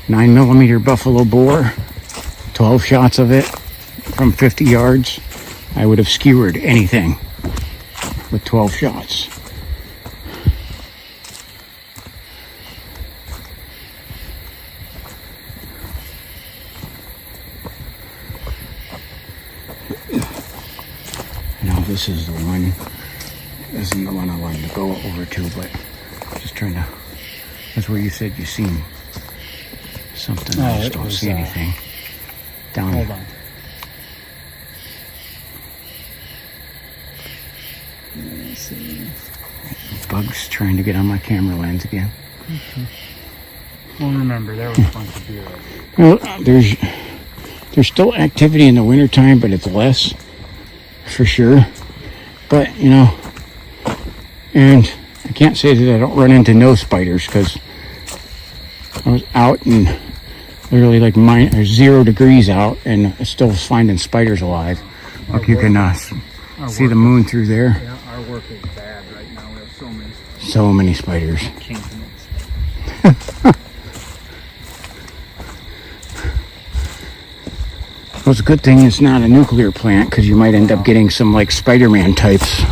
9mm buffalo boar, 12 shots of it from 50 yards. I would have skewered anything with 12 shots. Now this is the one. This isn't the one I wanted to go over to, but just trying to. That's where you said you seen something. I just don't see anything. Down. Hold on. Let's see. Bugs trying to get on my camera lens again. Well, remember, there was a bunch of deer. Well, there's still activity in the wintertime, but it's less, for sure. But, you know, and I can't say that I don't run into no spiders, because I was out and literally like 0 degrees out, and I still was finding spiders alive. Look, you can see the moon through there. Yeah, our work is bad right now. We have so many. So many spiders. Can't Well, it's a good thing it's not a nuclear plant, because you might end up getting some like Spider-Man types.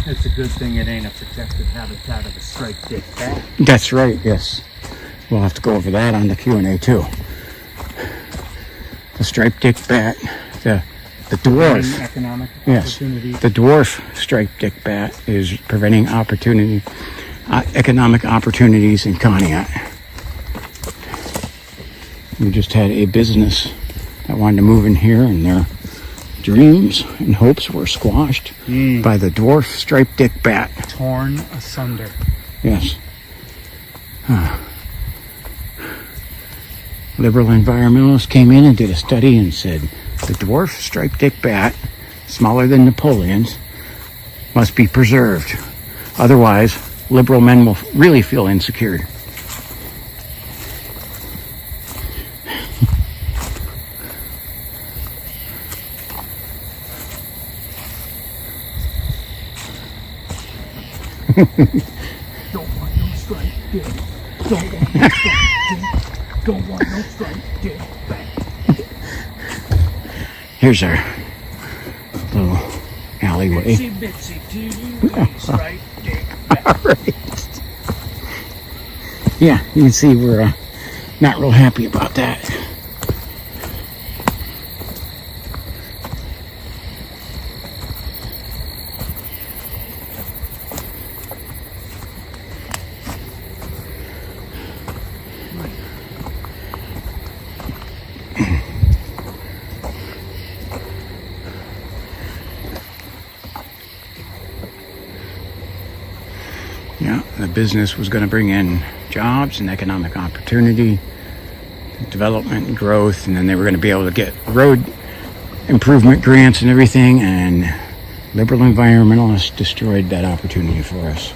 It's a good thing it ain't a protected habitat of a striped dick bat. That's right, yes. We'll have to go over that on the Q&A too. The striped dick bat, the dwarf. Economic Yes, opportunity. the dwarf striped dick bat is preventing economic opportunities in Conneaut. We just had a business that wanted to move in here, and their dreams and hopes were squashed by the dwarf striped dick bat. Torn asunder. Yes. Liberal environmentalists came in and did a study and said the dwarf striped dick bat, smaller than Napoleon's, must be preserved. Otherwise, liberal men will really feel insecure. Don't want no striped dick. Don't want no striped dick. Don't want no striped dick bat. Here's our little alleyway. Bitsy bitsy teeny striped dick bat. All right. Yeah, you can see we're not real happy about that. business was going to bring in jobs and economic opportunity, development and growth, and then they were going to be able to get road improvement grants and everything, and liberal environmentalists destroyed that opportunity for us.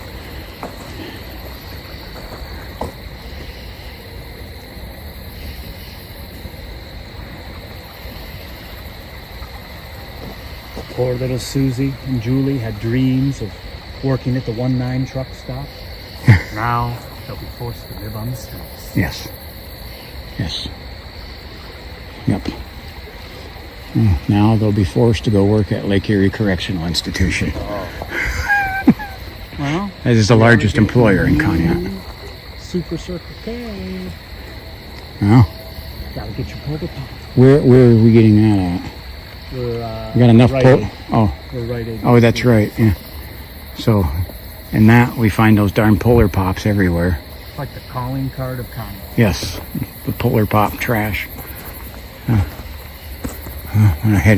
Poor little Susie and Julie had dreams of working at the 1-9 truck stop. Now they'll be forced to live on the streets. Yes. Yes. Yep. Now they'll be forced to go work at Lake Erie Correctional Institution. Well, that is the largest employer in Conneaut. Super Circle K. Well, gotta get your polka pop. Where are we getting that at? We got enough We're right aid. Oh, that's right. Yeah. So, in that we find those darn Polar Pops everywhere. It's like the calling card of Conneaut. Yes, the Polar Pop trash. I'm head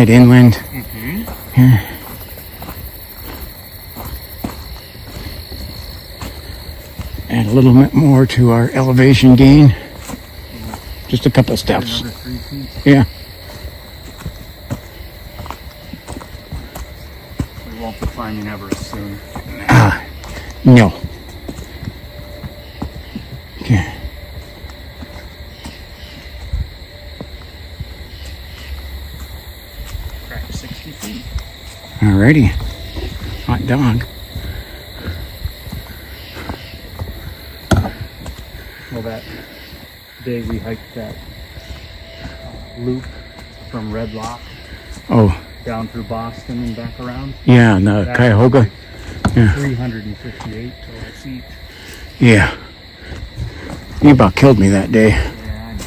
inland. Here. Add a little bit more to our elevation gain. Just a couple steps. Another 3 feet. Yeah. We won't be climbing Everest soon. No. Okay. Crack 60 feet. Alrighty. Hot dog. Well, that day we hiked that loop from Red Lock Oh, down through Boston and back around. yeah, and the That Cuyahoga. Yeah. 358 total feet. Yeah. You about killed me that day. Yeah, I know.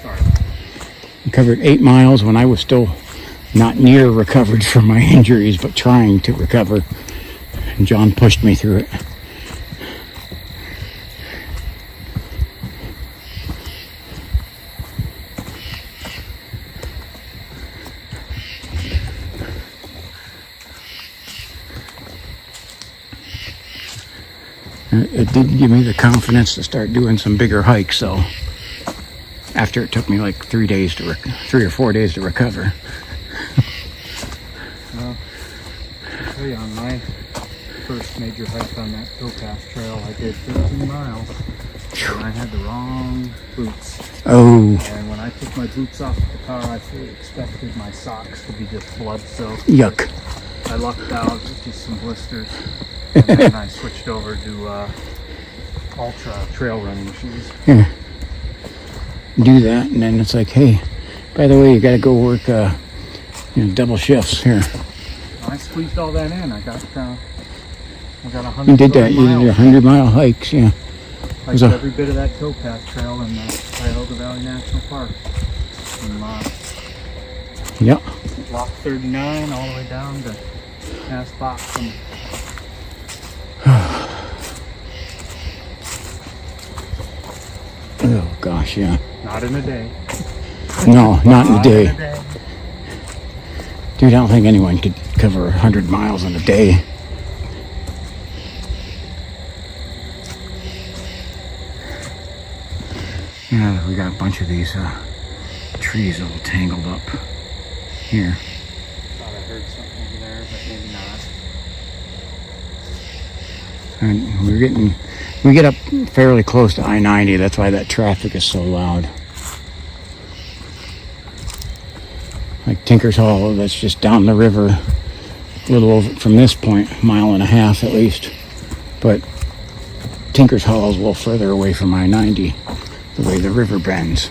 Sorry. I covered 8 miles when I was still not near recovered from my injuries, but trying to recover. And John pushed me through it. It did give me the confidence to start doing some bigger hikes, though. After it took me like 3 or 4 days to recover. Well, I'll tell you, on my first major hike on that towpath trail, I did 15 miles. And I had the wrong boots. Oh, And when I took my boots off the car, I fully expected my socks to be just blood-soaked. yuck. I lucked out with just some blisters. And then I switched over to ultra trail running shoes. Yeah. Do that, and then it's like, hey, by the way, you got to go work double shifts here. I squeezed all that in. I got 100. You did that. You did your 100-mile hikes, yeah. Hiked every bit of that towpath trail in the Cuyahoga Valley National Park. From Yep. Lock 39 all the way down to past Boston. Oh gosh, yeah. Not in a day. No, not in a Not day. in a day. Dude, I don't think anyone could cover 100 miles in a day. Yeah, we got a bunch of these trees all tangled up here. Thought I heard something over there, but maybe not. And we get up fairly close to I-90. That's why that traffic is so loud. Like Tinker's Hollow, that's just down the river, a little over from this point, 1.5 miles at least. But Tinker's Hollow is a little further away from I-90, the way the river bends.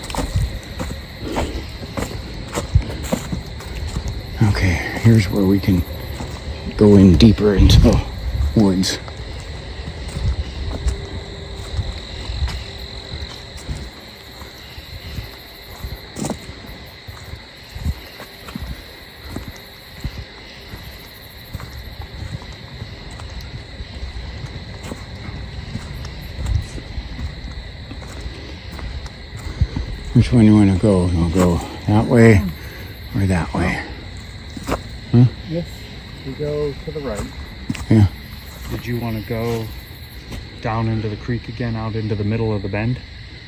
Okay, here's where we can go in deeper into the woods. Which one do you want to go? You'll go that way or that way? Yes, we go to the right. Yeah. Did you want to go down into the creek again, out into the middle of the bend.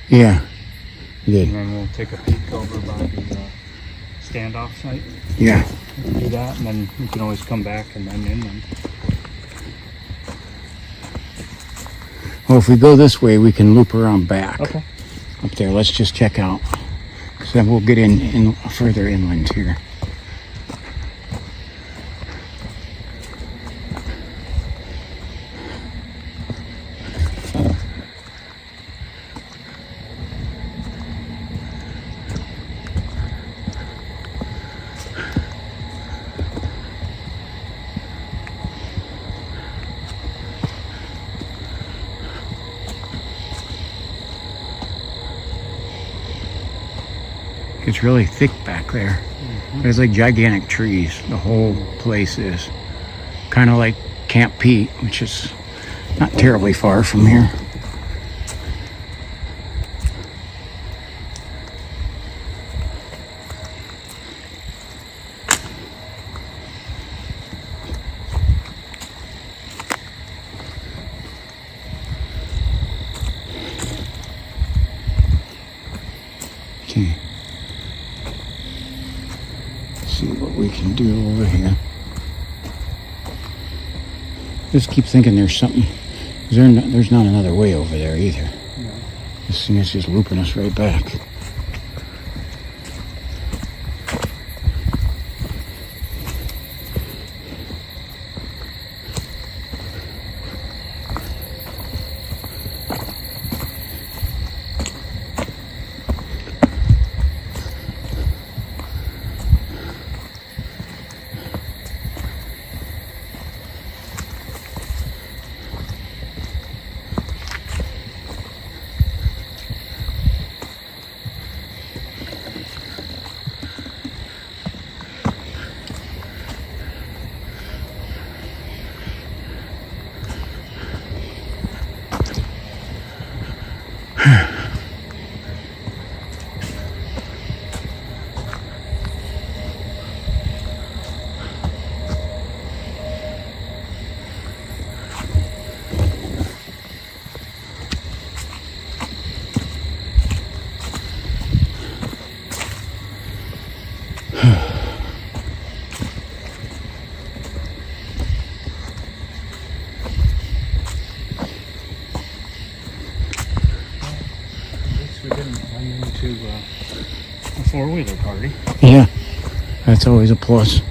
Yeah, you did. And then we'll take a peek over by the standoff site. Yeah. Do that, and then we can always come back and then inland. Well, if we go this way, we can loop around back. Okay. Up there, let's just check out. So then we'll get in further inland here. It's really thick back there. There's like gigantic trees. The whole place is kind of like Camp Pete, which is not terribly far from here. Okay. See what we can do over here. Just keep thinking there's something. There's not another way over there either. No. This thing is just looping us right back. We didn't run into a four-wheeler party. Yeah, that's always a plus.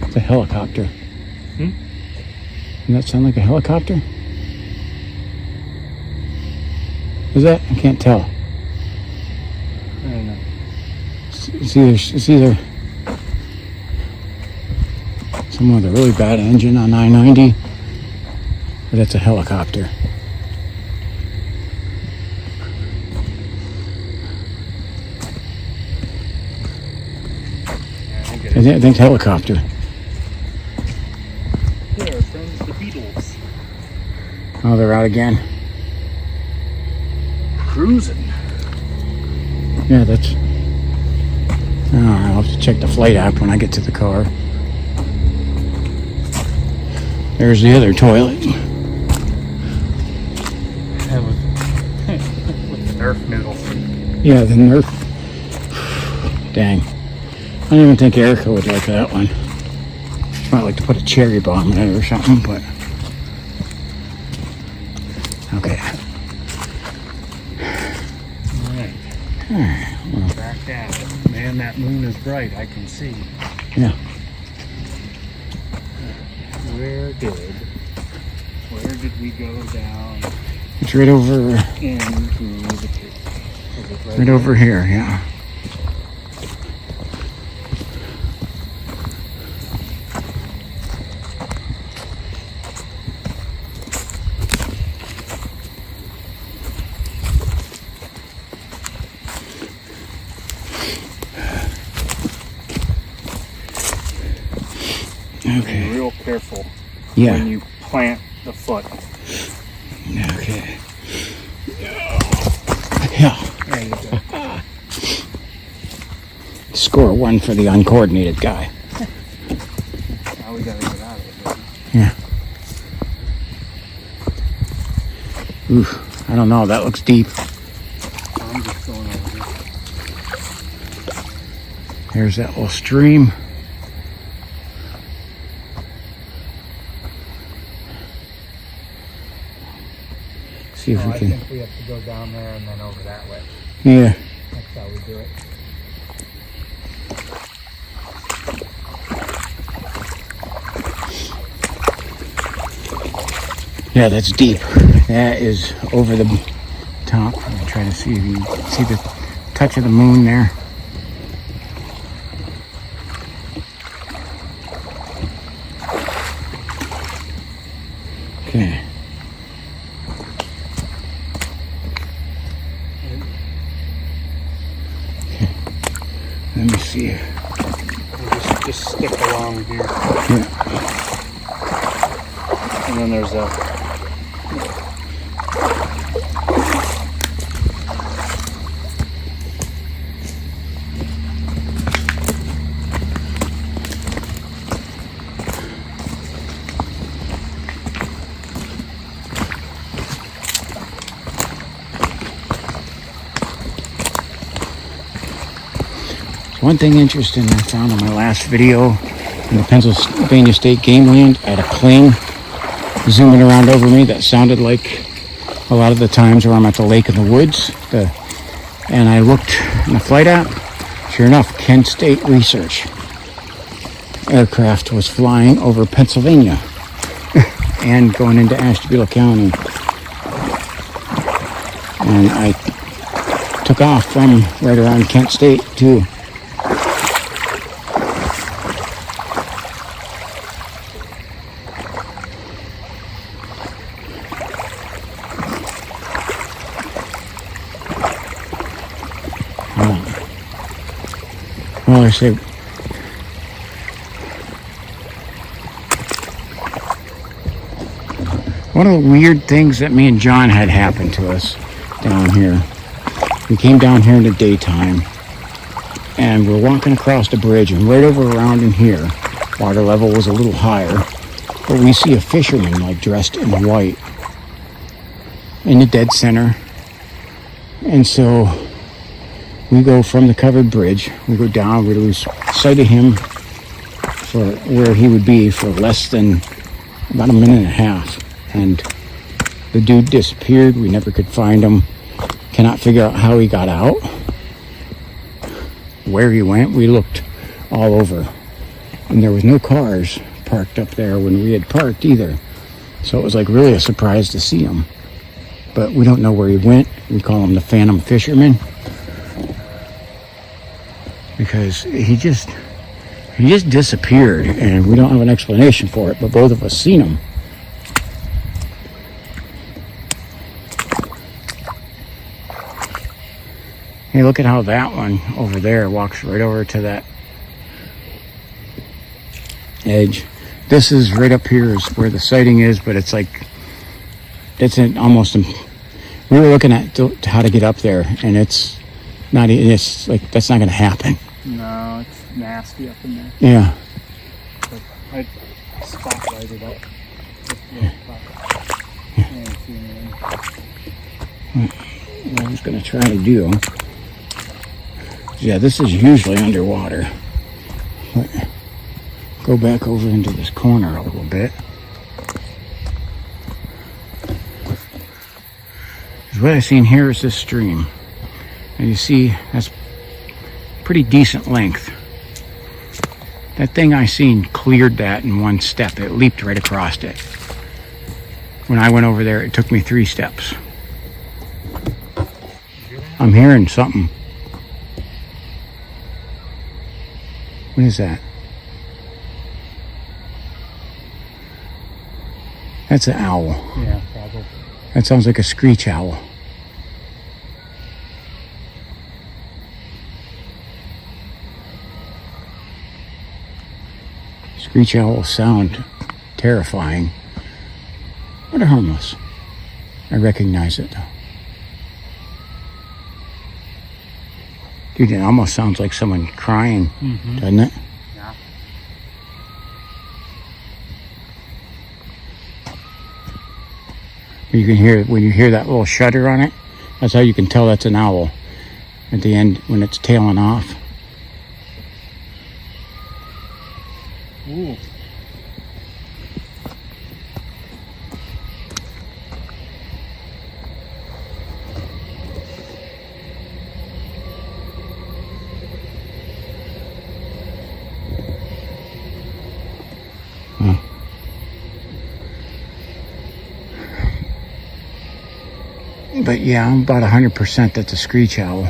It's a helicopter. Doesn't that sound like a helicopter? Is that? I can't tell. I don't know. It's either someone with a really bad engine on I-90, or that's a helicopter. I think it's helicopter. Yeah, our friends, the Beatles. Oh, they're out again. Cruising. Yeah, that's... Oh, I'll have to check the flight app when I get to the car. There's the other toilet. That was with the Nerf noodles. Yeah, the Nerf. Dang. I don't even think Erica would like that one. She might like to put a cherry bomb in it or something, but... Okay. Alright. Well, back down. Man, that moon is bright, I can see. Yeah. Where did we go down It's right over... into the creek? Right over here, yeah. Okay. Be real careful Yeah. when you plant the foot. Okay. Yeah. There you go. Score 1 for the uncoordinated guy. Now we gotta get out of it, baby. Yeah. Oof. I don't know. That looks deep. I'm just going over here. There's that little stream. See if we I can. think we have to go down there and then over that way. Yeah. That's how we do it. Yeah, that's deep. That is over the top. I'm trying to see if you see the touch of the moon there. Okay. Let me see. We'll just stick along here. Yeah. And then there's a One thing interesting I found in my last video in the Pennsylvania State Game Land, I had a plane zooming around over me that sounded like a lot of the times where I'm at the lake in the woods. And I looked in the flight app. Sure enough, Kent State Research aircraft was flying over Pennsylvania and going into Ashtabula County. And I took off from right around Kent State too. Well, I say, one of the weird things that me and John had happen to us down here. We came down here in the daytime, and we're walking across the bridge, and right over around in here, water level was a little higher, but we see a fisherman like dressed in white in the dead center. And so we go from the covered bridge, we go down, we lose sight of him for where he would be for less than about a minute and a half. And the dude disappeared. We never could find him. Cannot figure out how he got out, where he went. We looked all over, and there was no cars parked up there when we had parked either. So it was like really a surprise to see him. But we don't know where he went. We call him the Phantom Fisherman, because he just disappeared, and we don't have an explanation for it, but both of us seen him. Hey, look at how that one over there walks right over to that edge. This is right up here is where the sighting is, but it's like, it's almost, we were looking at how to get up there, and it's like, that's not going to happen. No, it's nasty up in there. Yeah. But I spotlighted up. What I was going to try to do, yeah, this is usually underwater. But go back over into this corner a little bit. What I've seen here is this stream, and you see that's pretty decent length. That thing I seen cleared that in one step. It leaped right across it. When I went over there, it took me 3 steps. I'm hearing something. What is that? That's an owl. Yeah, probably. That sounds like a screech owl. Just screech owls sound terrifying, but they're harmless. I recognize it though. Dude, it almost sounds like someone crying, doesn't it? Yeah. You can hear, when you hear that little shudder on it, that's how you can tell that's an owl. At the end, when it's tailing off. Ooh. But yeah, I'm about 100% that's a screech owl.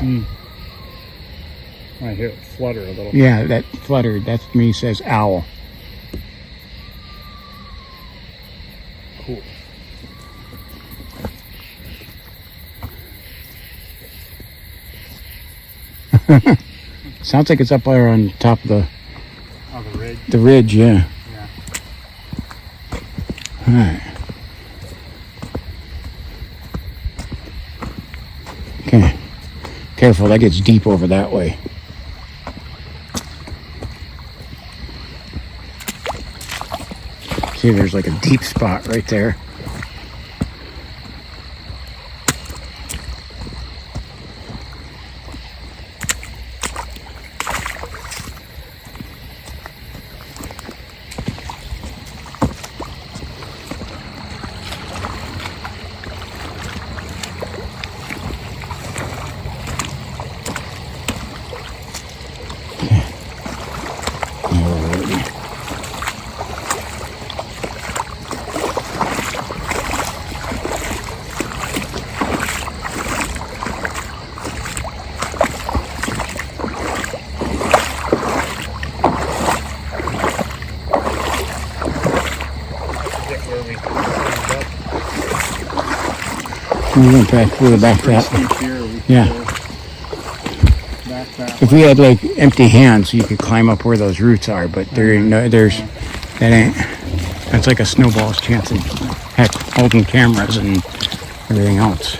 I hear it flutter a little. Yeah, that flutter, that's me, says owl. Cool. Sounds like it's up there on top of the ridge. The ridge, yeah. Yeah. All right. Okay. Careful, that gets deep over that way. See, there's like a deep spot right there. We went back, we were back that way. Yeah. If we had like empty hands, you could climb up where those roots are, but there ain't no, that ain't, that's like a snowball's chance in heck holding cameras and everything else.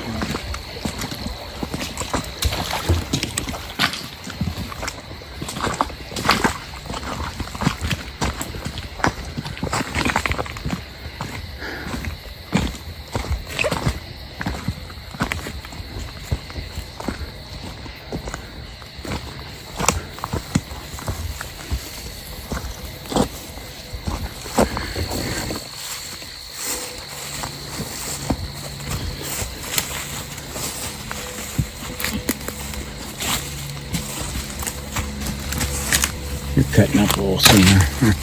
You're cutting up a little sooner. I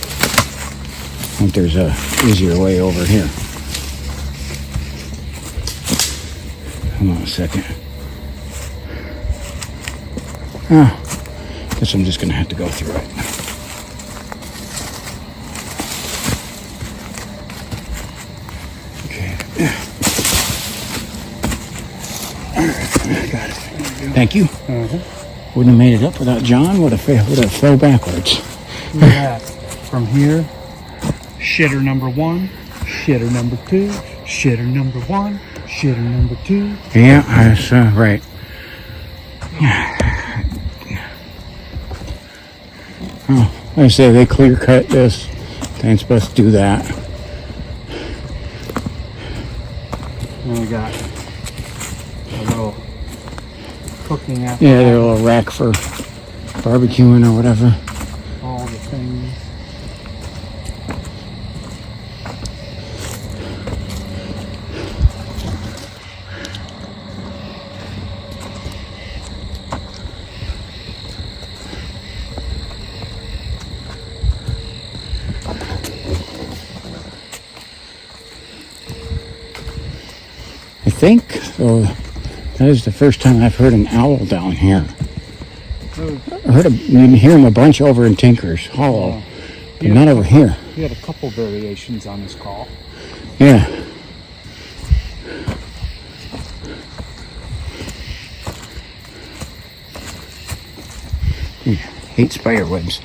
think there's a easier way over here. Hold on a second. Oh, guess I'm just gonna have to go through it. Okay. Got it. Thank you. Wouldn't have made it up without John. Would have fell backwards. Look at that. From here, shitter number 1, shitter number 2, shitter number 1, shitter number 2. Yeah, that's right. Oh, like I say, they clear cut this. They ain't supposed to do that. And we got a little cooking apparatus. Yeah, they're a little rack for barbecuing or whatever. All the things. I think so. That is the first time I've heard an owl down here. I heard you hear them a bunch over in Tinker's Hollow, but not over here. He had a couple variations on his call. Yeah. Hate spider webs.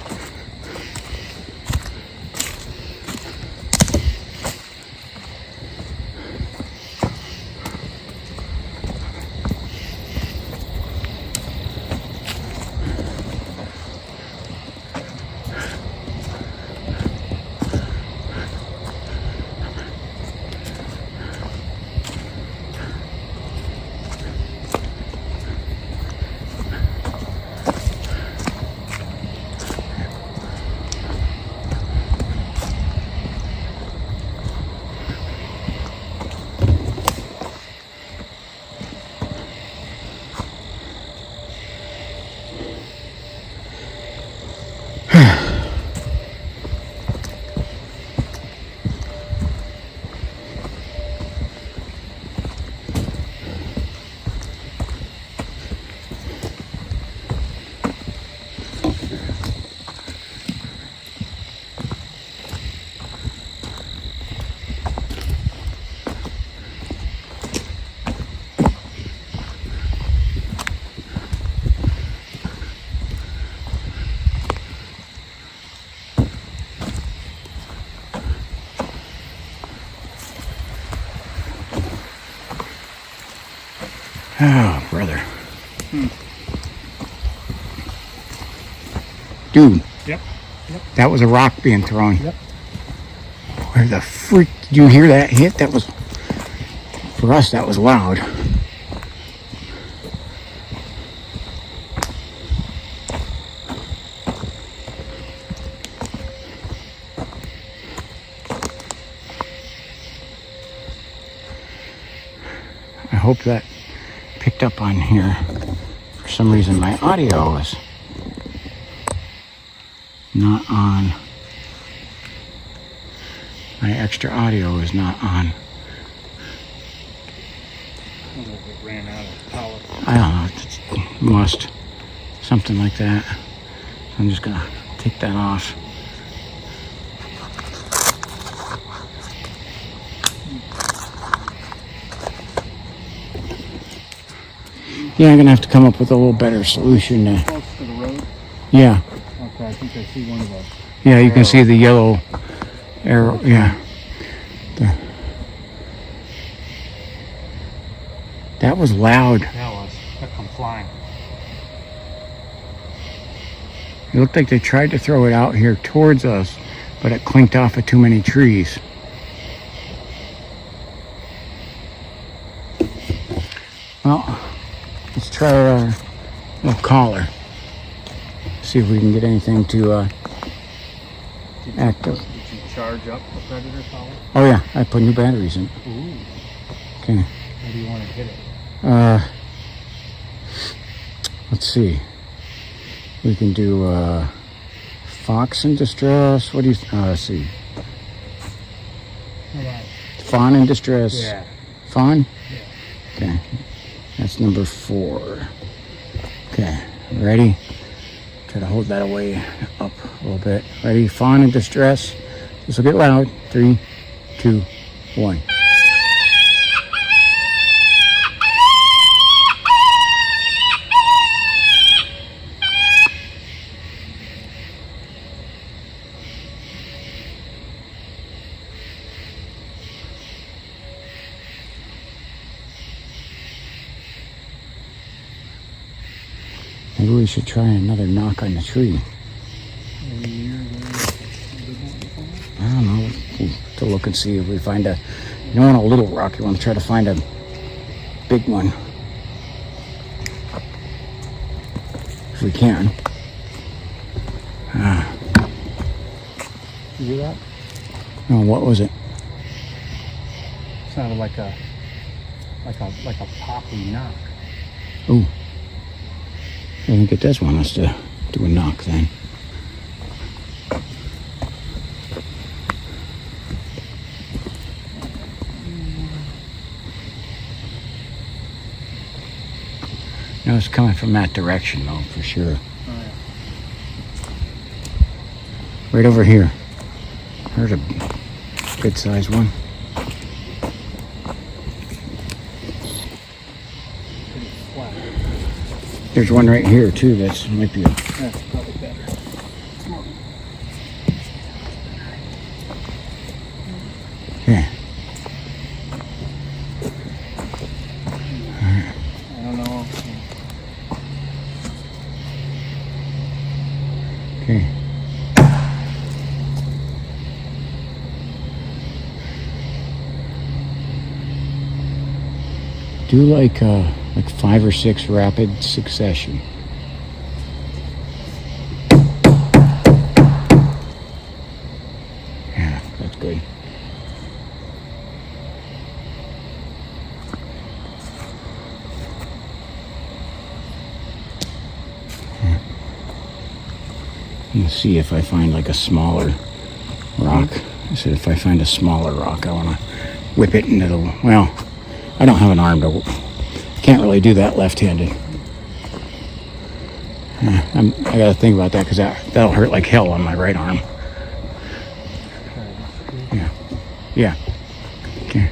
Oh, brother. Dude. Yep. Yep. That was a rock being thrown. Yep. Where the freak did you hear that hit? That was, for us, that was loud. I hope that picked up on here. For some reason, my audio is not on. My extra audio is not on. I don't know if it ran out of power. I don't know. It must. Something like that. I'm just going to take that off. Yeah, I'm going to have to come up with a little better solution. Close to the road? Yeah. Okay, I think I see one of those. Yeah, you can see the yellow arrow. Yeah. That was loud. That was. That come flying. It looked like they tried to throw it out here towards us, but it clinked off of too many trees. Well, let's try our little collar. See if we can get anything to active. Did you charge up the Predator collar? Oh yeah, I put new batteries in. Ooh. Okay. How do you want to hit it? Let's see. We can do fox in distress. What do you? Let's see. How about? Fawn in distress. Yeah. Fawn. Yeah. Okay. That's number 4. Okay. Ready? Try to hold that away up a little bit. Ready? Fawn in distress. This will get loud. 3, 2, 1. Maybe we should try another knock on the tree. I don't know. We'll have to look and see if we find a... You know, on a little rock, you want to try to find a big one. If we can. You hear that? Oh, what was it? Sounded like a poppy knock. Ooh. I think it does want us to do a knock then. No, it's coming from that direction though, for sure. Oh, yeah. Right over here. There's a good sized one. Pretty flat. There's one right here too. That's might be a... That's probably better. Yeah. I don't know. Okay. Do like 5 or 6 rapid succession. Yeah, that's good. Let's see if I find like a smaller rock. I said if I find a smaller rock, I want to whip it into the... Well, I don't have an arm to... Can't really do that left-handed. I got to think about that because that'll hurt like hell on my right arm. Yeah. Yeah. Okay.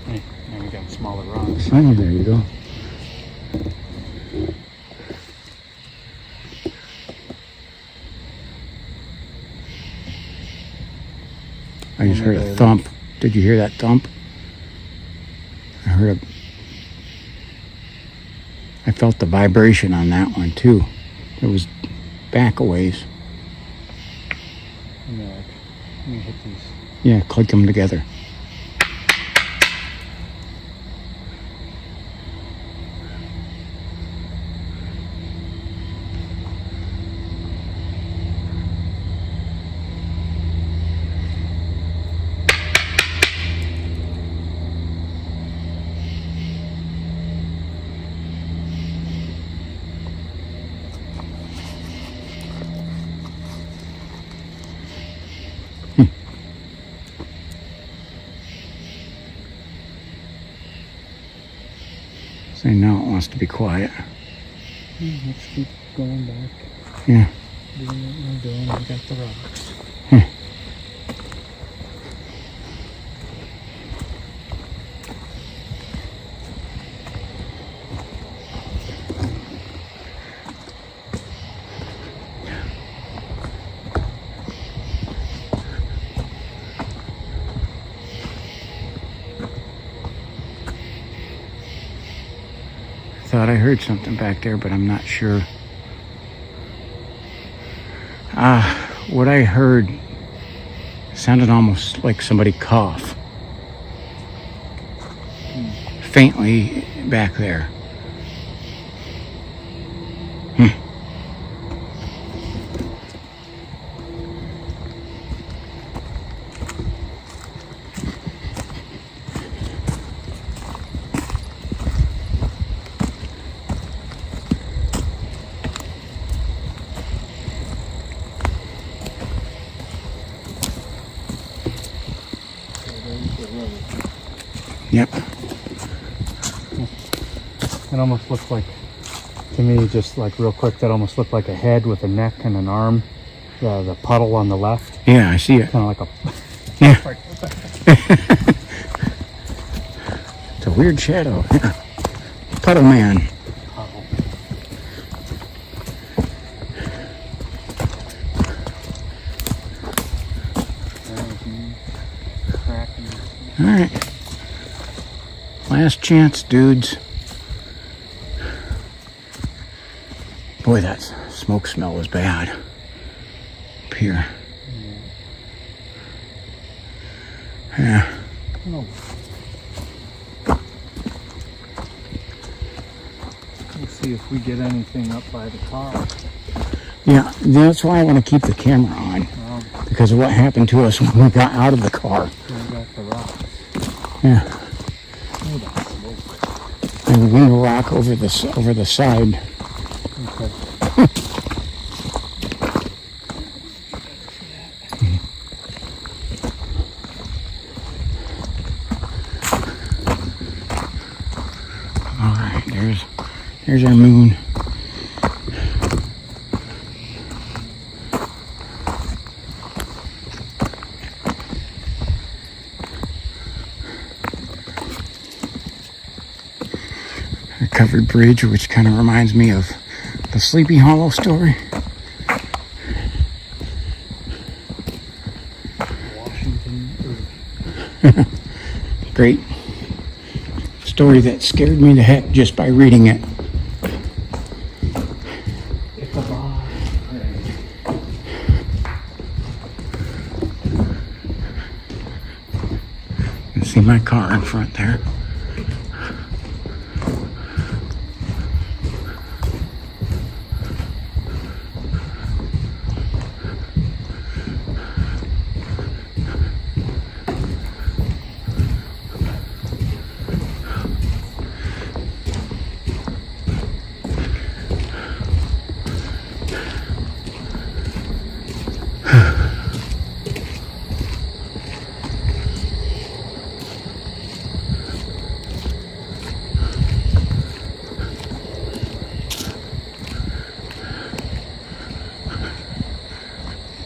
Hey, now we got smaller rocks. Oh, there you go. I just heard a thump. Did you hear that thump? I felt the vibration on that one too. It was back a ways. Let me hit these. Yeah, click them together. Say now it wants to be quiet. Let's keep going back. Yeah. Doing what we're doing. We got the rocks. Thought I heard something back there, but I'm not sure. What I heard sounded almost like somebody cough. Faintly back there. Yep. It almost looked like, to me, just like real quick, that almost looked like a head with a neck and an arm. The puddle on the left. Yeah, I see it. Kind of like a... Yeah. It's a weird shadow. Yeah. Puddle man. All right. Last chance, dudes. Boy, that smoke smell was bad up here. Yeah. Oh. Let's see if we get anything up by the car. Yeah, that's why I want to keep the camera on. Because of what happened to us when we got out of the car. We got the rocks. Yeah. And we rock over the side. Okay. All right, there's our moon. A covered bridge, which kind of reminds me of the Sleepy Hollow story. Washington. Great story that scared me to heck just by reading it. You see my car in front there.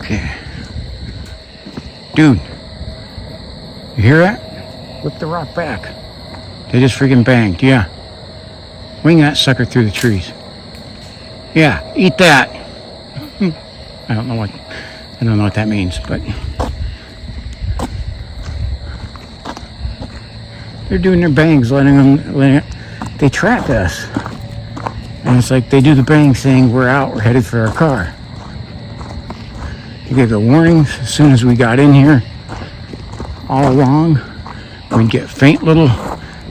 Okay. Dude, you hear that? Whip the rock back. They just freaking banged, yeah. Wing that sucker through the trees. Yeah, eat that. I don't know what that means, but They're doing their bangs, they track us. And it's like they do the bang saying, we're out, we're headed for our car. You gave the warnings as soon as we got in here. All along, we get faint little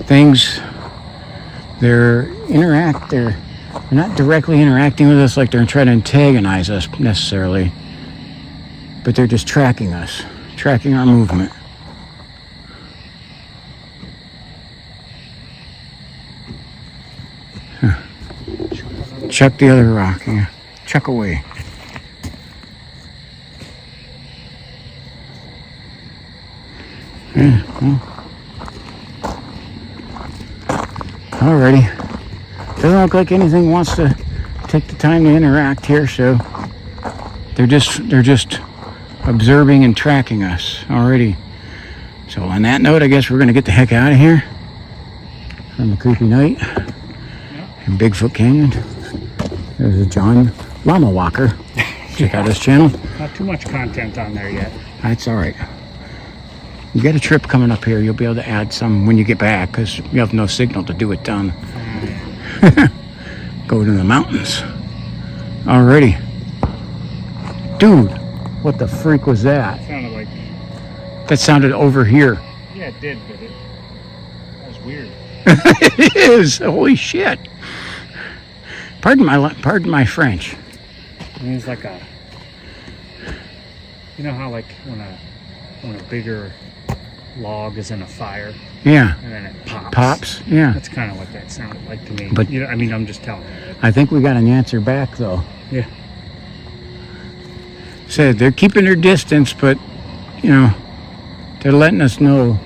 things. They're not directly interacting with us like they're trying to antagonize us necessarily, but they're just tracking us, tracking our movement. Chuck the other rock, yeah. Chuck away. Yeah, well. Alrighty. Doesn't look like anything wants to take the time to interact here, so they're just observing and tracking us already. So on that note, I guess we're gonna get the heck out of here from the creepy night in Bigfoot Canyon. There's a John Llama Walker. Check out his channel. Not too much content on there yet. That's all right. You got a trip coming up here. You'll be able to add some when you get back because you have no signal to do it done. Go to the mountains. Alrighty. Dude, what the freak was that? Sounded like... That sounded over here. Yeah, it did, but that was weird. It is. Holy shit. Pardon my French. I mean, it's like a... You know how like when a bigger log is in a fire, yeah, and then it pops, yeah, that's kind of what that sounded like to me. But you know, I mean, I'm just telling you. I think we got an answer back though. Yeah, said they're keeping their distance, but you know, they're letting us know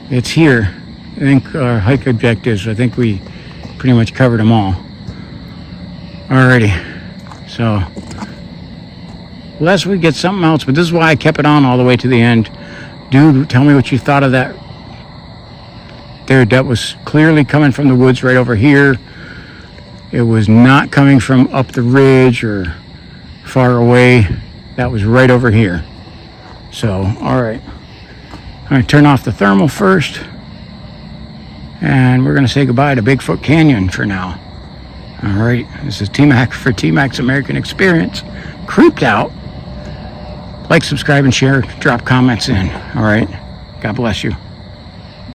it's here. I think our hike objectives, I think we pretty much covered them all. Alrighty, so unless we get something else, but this is why I kept it on all the way to the end. Dude, tell me what you thought of that. There, that was clearly coming from the woods right over here. It was not coming from up the ridge or far away. That was right over here. So, all right. I'm going to turn off the thermal first. And we're going to say goodbye to Bigfoot Canyon for now. All right. This is T-Mac for T-Mac's American Experience. Creeped out. Like, subscribe, and share. Drop comments in. All right. God bless you.